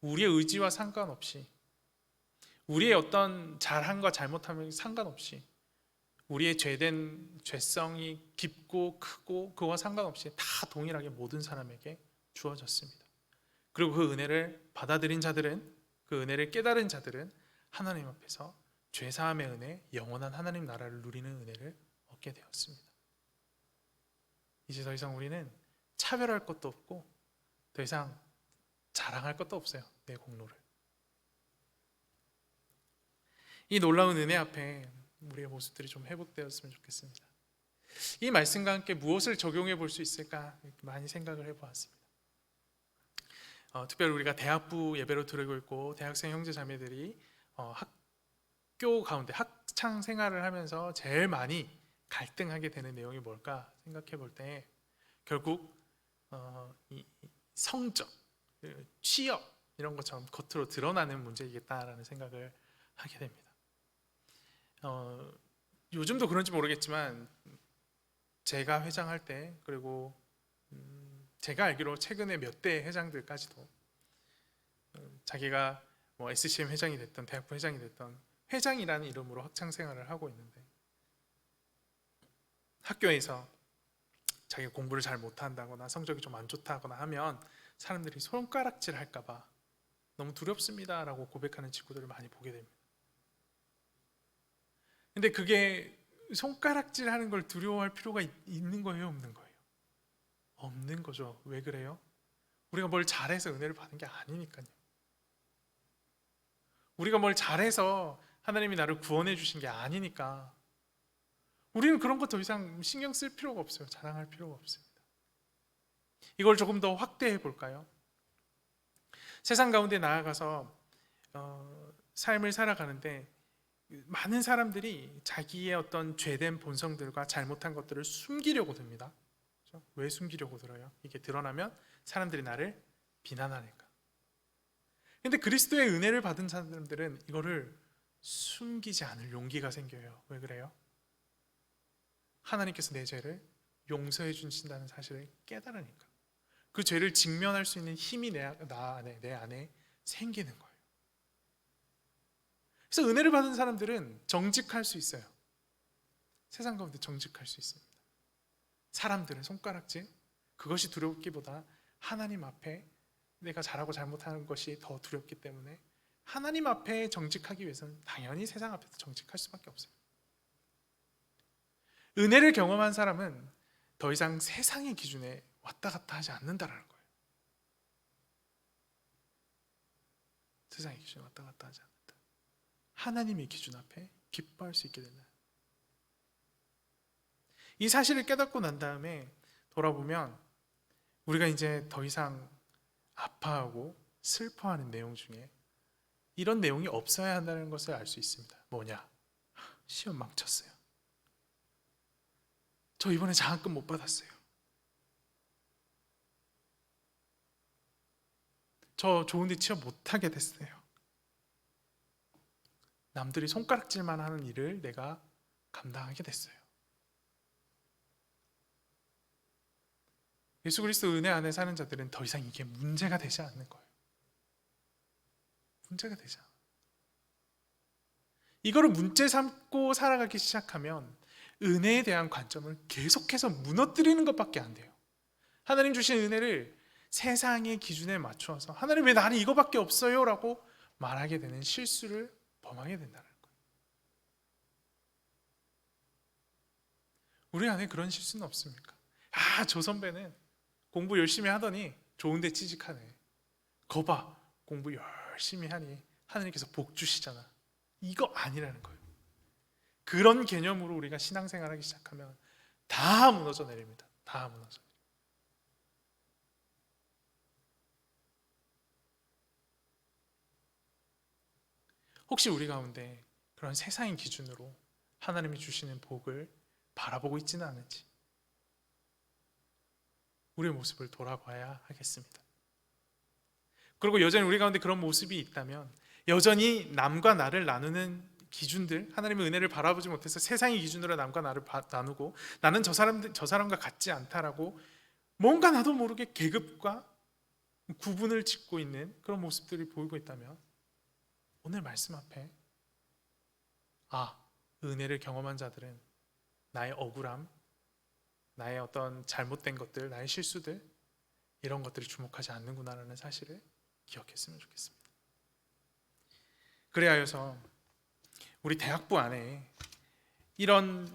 우리의 의지와 상관없이, 우리의 어떤 잘함과 잘못함에 상관없이, 우리의 죄성이 깊고 크고 그와 상관없이 다 동일하게 모든 사람에게 주어졌습니다. 그리고 그 은혜를 받아들인 자들은, 그 은혜를 깨달은 자들은 하나님 앞에서 죄사함의 은혜, 영원한 하나님 나라를 누리는 은혜를 얻게 되었습니다. 이제 더 이상 우리는 차별할 것도 없고 더 이상 자랑할 것도 없어요. 내 공로를. 이 놀라운 은혜 앞에 우리의 모습들이 좀 회복되었으면 좋겠습니다. 이 말씀과 함께 무엇을 적용해 볼 수 있을까 많이 생각을 해보았습니다. 특별히 우리가 대학부 예배로 드리고 있고 대학생 형제 자매들이 학교 가운데 학창 생활을 하면서 제일 많이 갈등하게 되는 내용이 뭘까 생각해 볼 때 결국 이 성적, 취업 이런 것처럼 겉으로 드러나는 문제이겠다라는 생각을 하게 됩니다. 요즘도 그런지 모르겠지만 제가 회장할 때, 그리고 제가 알기로 최근에 몇 대 회장들까지도 자기가 뭐 SCM 회장이 됐던 대학부 회장이 됐던 회장이라는 이름으로 학창 생활을 하고 있는데 학교에서 자기가 공부를 잘 못한다거나 성적이 좀 안 좋다거나 하면 사람들이 손가락질 할까봐 너무 두렵습니다라고 고백하는 친구들을 많이 보게 됩니다. 근데 그게 손가락질하는 걸 두려워할 필요가 있는 거예요, 없는 거예요? 없는 거죠. 왜 그래요? 우리가 뭘 잘해서 은혜를 받은 게 아니니까요. 우리가 뭘 잘해서 하나님이 나를 구원해 주신 게 아니니까 우리는 그런 거 더 이상 신경 쓸 필요가 없어요. 자랑할 필요가 없습니다. 이걸 조금 더 확대해 볼까요? 세상 가운데 나아가서 삶을 살아가는데 많은 사람들이 자기의 어떤 죄된 본성들과 잘못한 것들을 숨기려고 듭니다. 그렇죠? 왜 숨기려고 들어요? 이게 드러나면 사람들이 나를 비난하니까. 근데 그리스도의 은혜를 받은 사람들은 이거를 숨기지 않을 용기가 생겨요. 왜 그래요? 하나님께서 내 죄를 용서해 주신다는 사실을 깨달으니까. 그 죄를 직면할 수 있는 힘이 내 안에 생기는 거예요. 그래서 은혜를 받은 사람들은 정직할 수 있어요. 세상 가운데 정직할 수 있습니다. 사람들의 손가락질, 그것이 두렵기보다 하나님 앞에 내가 잘하고 잘못하는 것이 더 두렵기 때문에 하나님 앞에 정직하기 위해서는 당연히 세상 앞에서 정직할 수밖에 없어요. 은혜를 경험한 사람은 더 이상 세상의 기준에 왔다 갔다 하지 않는다는 거예요. 세상의 기준에 왔다 갔다 하지 않는다. 하나님의 기준 앞에 기뻐할 수 있게 된다. 이 사실을 깨닫고 난 다음에 돌아보면 우리가 이제 더 이상 아파하고 슬퍼하는 내용 중에 이런 내용이 없어야 한다는 것을 알 수 있습니다. 뭐냐? 시험 망쳤어요. 저 이번에 장학금 못 받았어요. 저 좋은 데 취업 못하게 됐어요. 남들이 손가락질만 하는 일을 내가 감당하게 됐어요. 예수 그리스도 은혜 안에 사는 자들은 더 이상 이게 문제가 되지 않는 거예요. 문제가 되지 않아요. 이거를 문제 삼고 살아가기 시작하면 은혜에 대한 관점을 계속해서 무너뜨리는 것밖에 안 돼요. 하나님 주신 은혜를 세상의 기준에 맞추어서 하나님 왜 나는 이거밖에 없어요? 라고 말하게 되는 실수를 범하게 된다는 거예요. 우리 안에 그런 실수는 없습니까? 아, 저 선배는 공부 열심히 하더니 좋은 데 취직하네. 거봐, 공부 열심히 하니 하나님께서 복 주시잖아. 이거 아니라는 거예요. 그런 개념으로 우리가 신앙생활하기 시작하면 다 무너져 내립니다. 다 무너져. 혹시 우리 가운데 그런 세상의 기준으로 하나님이 주시는 복을 바라보고 있지는 않은지 우리의 모습을 돌아봐야 하겠습니다. 그리고 여전히 우리 가운데 그런 모습이 있다면 여전히 남과 나를 나누는 기준들, 하나님의 은혜를 바라보지 못해서 세상의 기준으로 남과 나를 나누고 나는 저 사람과 같지 않다라고 뭔가 나도 모르게 계급과 구분을 짓고 있는 그런 모습들이 보이고 있다면 오늘 말씀 앞에 은혜를 경험한 자들은 나의 억울함, 나의 어떤 잘못된 것들, 나의 실수들 이런 것들을 주목하지 않는구나라는 사실을 기억했으면 좋겠습니다. 그래야 해서 우리 대학부 안에 이런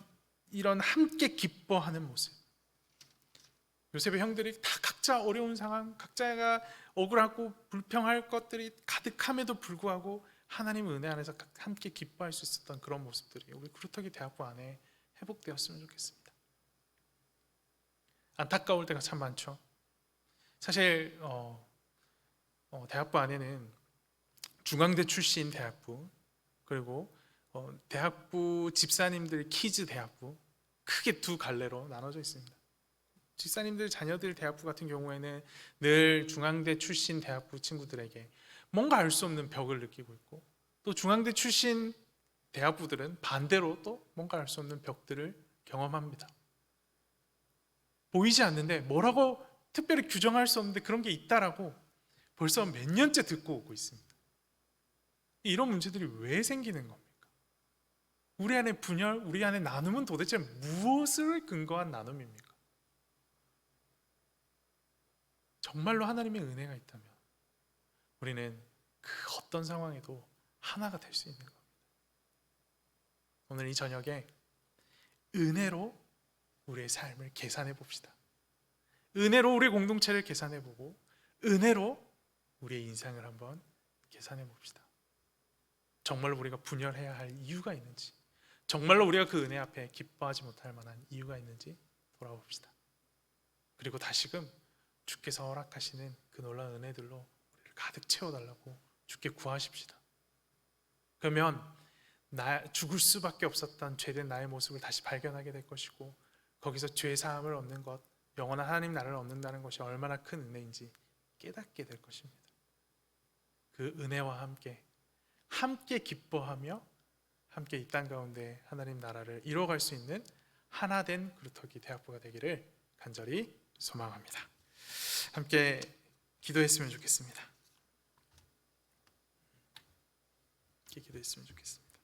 함께 기뻐하는 모습, 요셉의 형들이 다 각자 어려운 상황, 각자가 억울하고 불평할 것들이 가득함에도 불구하고 하나님 은혜 안에서 함께 기뻐할 수 있었던 그런 모습들이 우리 구루터기 대학부 안에 회복되었으면 좋겠습니다. 안타까울 때가 참 많죠. 사실 대학부 안에는 중앙대 출신 대학부, 그리고 대학부 집사님들 키즈 대학부, 크게 두 갈래로 나눠져 있습니다. 집사님들 자녀들 대학부 같은 경우에는 늘 중앙대 출신 대학부 친구들에게 뭔가 알 수 없는 벽을 느끼고 있고, 또 중앙대 출신 대학부들은 반대로 또 뭔가 알 수 없는 벽들을 경험합니다. 보이지 않는데 뭐라고 특별히 규정할 수 없는데 그런 게 있다라고 벌써 몇 년째 듣고 오고 있습니다. 이런 문제들이 왜 생기는 겁니까? 우리 안에 분열, 우리 안에 나눔은 도대체 무엇을 근거한 나눔입니까? 정말로 하나님의 은혜가 있다면 우리는 그 어떤 상황에도 하나가 될 수 있는 겁니다. 오늘 이 저녁에 은혜로 우리의 삶을 계산해 봅시다. 은혜로 우리 공동체를 계산해 보고 은혜로 우리의 인생을 한번 계산해 봅시다. 정말로 우리가 분열해야 할 이유가 있는지, 정말로 우리가 그 은혜 앞에 기뻐하지 못할 만한 이유가 있는지 돌아봅시다. 그리고 다시금 주께서 허락하시는 그 놀라운 은혜들로 우리를 가득 채워달라고 주께 구하십시다. 그러면 죽을 수밖에 없었던 죄된 나의 모습을 다시 발견하게 될 것이고, 거기서 죄 사함을 얻는 것, 영원한 하나님 나라를 얻는다는 것이 얼마나 큰 은혜인지 깨닫게 될 것입니다. 그 은혜와 함께 기뻐하며 함께 이 땅 가운데 하나님 나라를 이뤄갈 수 있는 하나된 그루터기 대학부가 되기를 간절히 소망합니다. 함께 기도했으면 좋겠습니다. 기도했으면 좋겠습니다.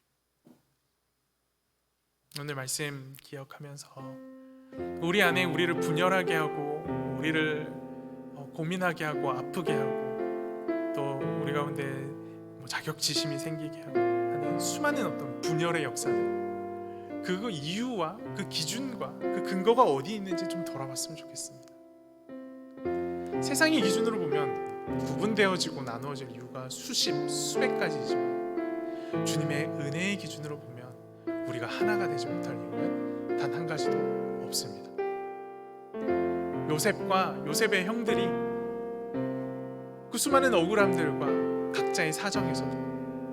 오늘 말씀 기억하면서 우리 안에 우리를 분열하게 하고 우리를 고민하게 하고 아프게 하고 또 우리 가운데 자격지심이 생기게 하는 수많은 어떤 분열의 역사들, 그 이유와 그 기준과 그 근거가 어디 있는지 좀 돌아봤으면 좋겠습니다. 세상의 기준으로 보면 구분되어지고 나누어질 이유가 수백 가지이지만 주님의 은혜의 기준으로 보면 우리가 하나가 되지 못할 이유는 단 한 가지도 없습니다. 요셉과 요셉의 형들이 그 수많은 억울함들과 각자의 사정에서도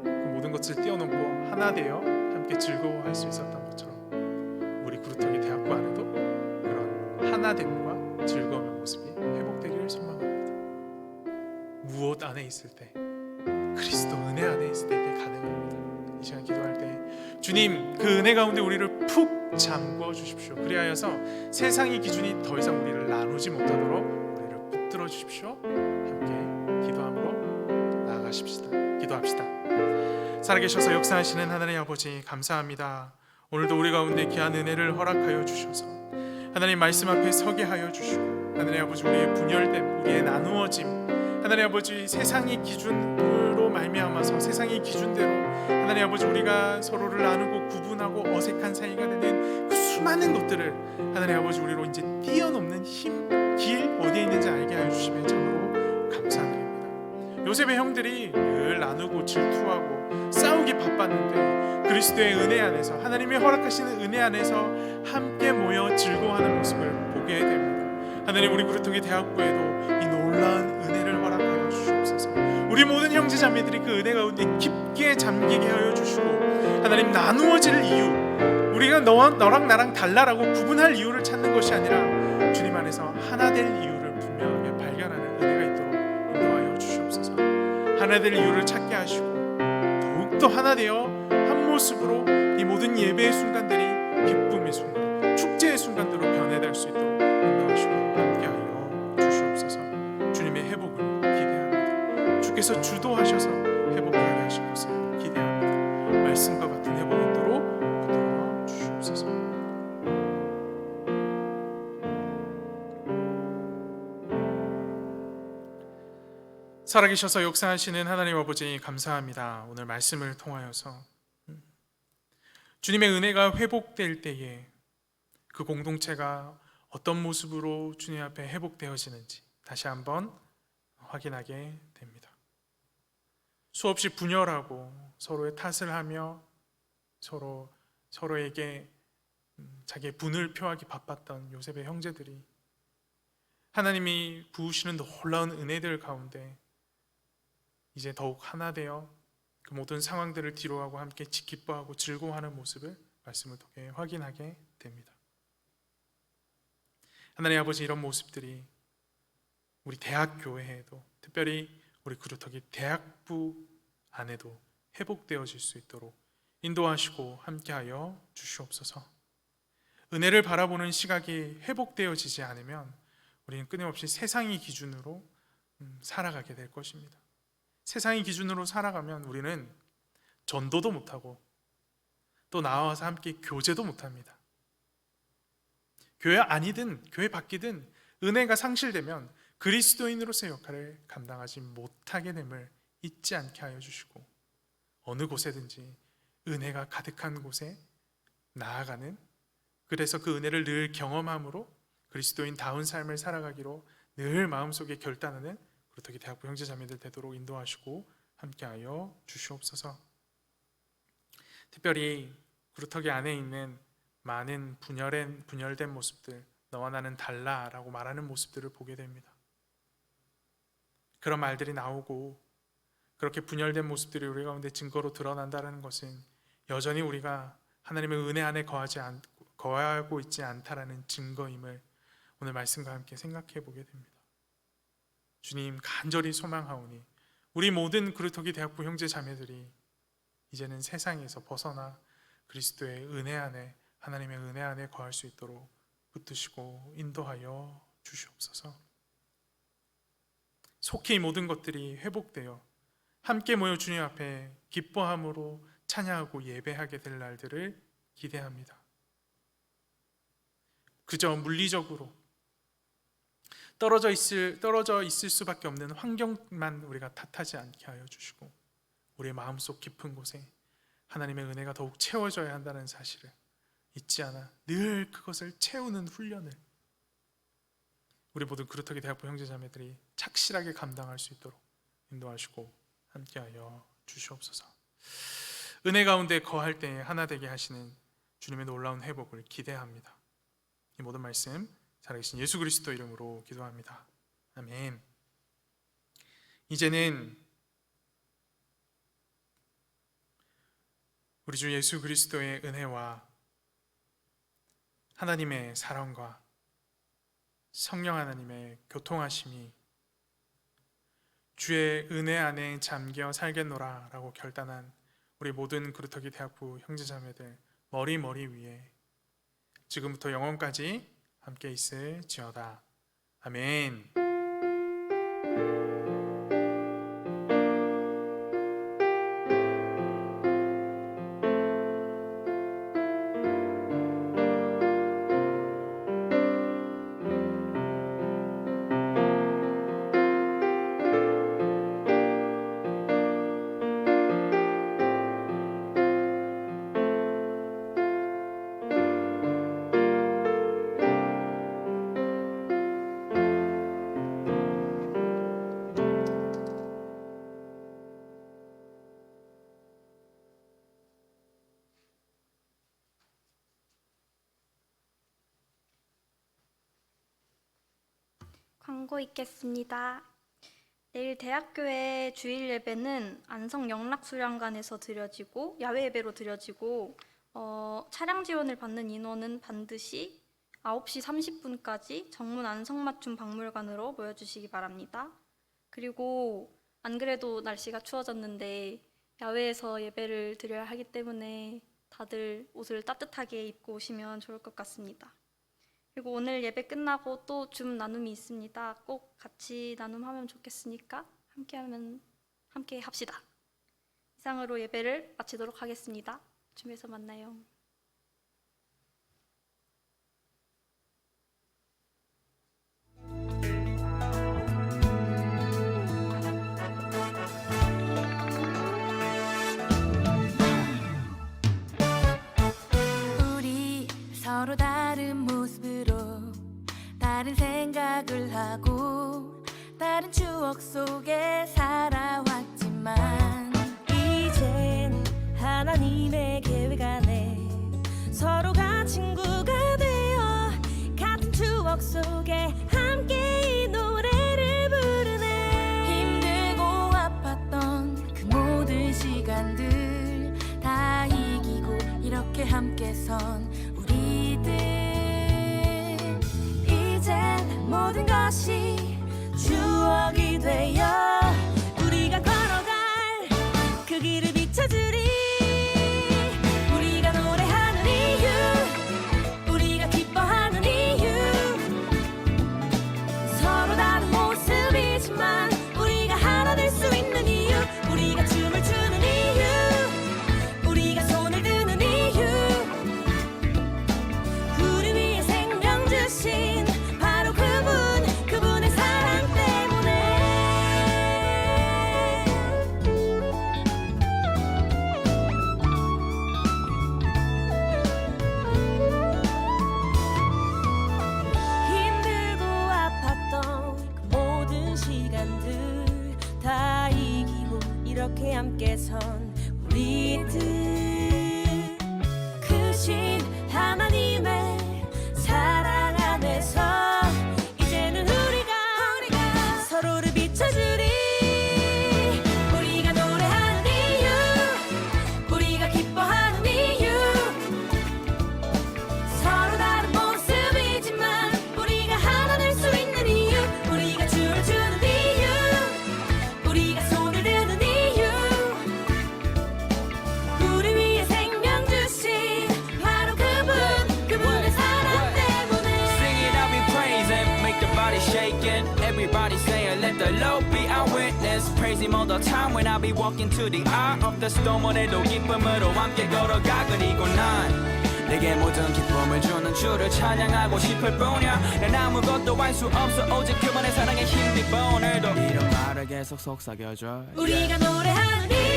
그 모든 것을 뛰어넘고 하나 되어 함께 즐거워할 수 있었던 것처럼 우리 그루터기 대학부 안에도 그런 하나됨과 즐거움의 모습이 회복되기를 소망합니다. 무엇 안에 있을 때, 그리스도 은혜 안에 있을 때 이게 가능합니다. 이 시간 기도할 때 주님 그 은혜 가운데 우리를 푹 잠궈 주십시오. 그리하여서 세상의 기준이 더 이상 우리를 나누지 못하도록 우리를 붙들어 주십시오. 함께 기도함으로 나아가십시다. 기도합시다. 살아계셔서 역사하시는 하나님 아버지 감사합니다. 오늘도 우리 가운데 귀한 은혜를 허락하여 주셔서 하나님 말씀 앞에 서게 하여 주시고, 하나님 아버지 우리의 분열됨, 우리의 나누어짐, 하나님 아버지 세상의 기준으로 말미암아서 세상의 기준대로 하나님 아버지 우리가 서로를 나누고 구분하고 어색한 사이가 되는 그 수많은 것들을 하나님 아버지 우리로 이제 뛰어넘는 길 어디에 있는지 알게 하여 주시면 참으로 감사드립니다. 요셉의 형들이 늘 나누고 질투하고 싸우기 바빴는데 그리스도의 은혜 안에서, 하나님이 허락하시는 은혜 안에서 함께 모여 즐거워하는 모습을 보게 됩니다. 하나님 우리 그루터기 대학부에도 이 놀라운 은혜를 허락하여 주시옵소서. 우리 모든 형제자매들이 그 은혜 가운데 깊게 잠기게 하여 주시고, 하나님 나누어질 이유, 우리가 너랑 나랑 달라라고 구분할 이유를 찾는 것이 아니라 주님 안에서 하나 될 이유를 분명하게 발견하는 은혜가 있도록 인도하여 주시옵소서. 하나 될 이유를 찾게 하시고 더욱더 하나 되어 한 모습으로 이 모든 예배의 순간들이 기쁨의 순간, 축제의 순간들로 변해될 수 있도록 인도하시고 함께하여 주시옵소서. 주님의 회복을 기대합니다. 주께서 주도하셔서 회복하게 하실 것을 기대합니다. 말씀과 같은 회복 인도로 붙들어 주시옵소서. 살아계셔서 역사하시는 하나님 아버지 감사합니다. 오늘 말씀을 통하여서 주님의 은혜가 회복될 때에 그 공동체가 어떤 모습으로 주님 앞에 회복되어지는지 다시 한번 확인하게 됩니다. 수없이 분열하고 서로의 탓을 하며 서로에게 자기의 분을 표하기 바빴던 요셉의 형제들이 하나님이 부으시는 놀라운 은혜들 가운데 이제 더욱 하나 되어 그 모든 상황들을 뒤로하고 함께 기뻐하고 즐거워하는 모습을 말씀을 통해 확인하게 됩니다. 하나님 아버지, 이런 모습들이 우리 대학교회에도, 특별히 우리 그루터기 대학부 안에도 회복되어질 수 있도록 인도하시고 함께하여 주시옵소서. 은혜를 바라보는 시각이 회복되어지지 않으면 우리는 끊임없이 세상의 기준으로 살아가게 될 것입니다. 세상의 기준으로 살아가면 우리는 전도도 못하고 또 나와서 함께 교제도 못합니다. 교회 아니든 교회 밖이든 은혜가 상실되면 그리스도인으로서의 역할을 감당하지 못하게 됨을 잊지 않게 하여 주시고 어느 곳에든지 은혜가 가득한 곳에 나아가는, 그래서 그 은혜를 늘 경험함으로 그리스도인다운 삶을 살아가기로 늘 마음속에 결단하는 그루터기 대학부 형제자매들 되도록 인도하시고 함께하여 주시옵소서. 특별히 그루터기 안에 있는 많은 분열된 모습들, 너와 나는 달라라고 말하는 모습들을 보게 됩니다. 그런 말들이 나오고 그렇게 분열된 모습들이 우리 가운데 증거로 드러난다는 것은 여전히 우리가 하나님의 은혜 안에 거하고 있지 않다라는 증거임을 오늘 말씀과 함께 생각해 보게 됩니다. 주님, 간절히 소망하오니 우리 모든 그루터기 대학부 형제 자매들이 이제는 세상에서 벗어나 그리스도의 은혜 안에, 하나님의 은혜 안에 거할 수 있도록 붙드시고 인도하여 주시옵소서. 속히 모든 것들이 회복되어 함께 모여 주님 앞에 기뻐함으로 찬양하고 예배하게 될 날들을 기대합니다. 그저 물리적으로 떨어져 있을 수밖에 없는 환경만 우리가 탓하지 않게 하여 주시고 우리의 마음속 깊은 곳에 하나님의 은혜가 더욱 채워져야 한다는 사실을 잊지 않아 늘 그것을 채우는 훈련을 우리 모든 그루터기 대학부 형제자매들이 착실하게 감당할 수 있도록 인도하시고 함께하여 주시옵소서. 은혜 가운데 거할 때에 하나 되게 하시는 주님의 놀라운 회복을 기대합니다. 이 모든 말씀 살아계신 예수 그리스도 이름으로 기도합니다. 아멘. 이제는 우리 주 예수 그리스도의 은혜와 하나님의 사랑과 성령 하나님의 교통하심이 주의 은혜 안에 잠겨 살겠노라 라고 결단한 우리 모든 그루터기 대학부 형제자매들 머리 위에 지금부터 영원까지 함께 있을지어다. 아멘. 광고 있겠습니다. 내일 대학교의 주일 예배는 안성 영락수련관에서 드려지고 야외 예배로 드려지고 차량 지원을 받는 인원은 반드시 9시 30분까지 정문 안성맞춤 박물관으로 모여주시기 바랍니다. 그리고 안 그래도 날씨가 추워졌는데 야외에서 예배를 드려야 하기 때문에 다들 옷을 따뜻하게 입고 오시면 좋을 것 같습니다. 그리고 오늘 예배 끝나고 또 줌 나눔이 있습니다. 꼭 같이 나눔하면 좋겠으니까 함께 합시다. 이상으로 예배를 마치도록 하겠습니다. 줌에서 만나요. 우리 서로 다른 모습으로 다른 생각을 하고 다른 추억 속에 살아왔지만 이젠 하나님의 계획 안에 서로가 친구가 되어 같은 추억 속에 함께 이 노래를 부르네. 힘들고 아팠던 그 모든 시간들 다 이기고 이렇게 함께 선 우리들, 이젠 모든 것이 추억이 되어 우리가 걸어갈 그 길을 비춰주리. 우리가 노래하는 이유, 우리가 기뻐하는 이유, 서로 다른 모습이지만 우리가 하나 될 수 있는 이유, 우리가 춤을 추는 이유, 우리가 손을 드는 이유, 우리 위해 생명 주신 바로 그분의 사랑 때문에. 이렇게 함께 선 우리들 크신 하나님의 사랑 안에서 이제는 우리가 서로를 비춰주리 우리가 노래하는 이유 우리가 기뻐하는 이유 서로 다른 모습이지만 우리가 하나 될 수 있는 이유 우리가 춤을 추는 이유 우리가 손을 드는 이유 우리 위해 생명 주신 바로 그분의 사랑 때문에 Sing it out, we praise Him, make the body shaking. Everybody saying, let the Lord be our witness. Praise Him all the time when I be walking to the eye of the storm. 오늘도 기쁨으로 함께 걸어가 그리고 난 내게 모든 기쁨을 주는 주를 찬양하고 싶을 뿐이야. 난 아무것도 할 수 없어 오직 그분의 사랑에 힘입어 오늘도 이런 말을 계속 속삭여줘. 우리가 노래하는 이유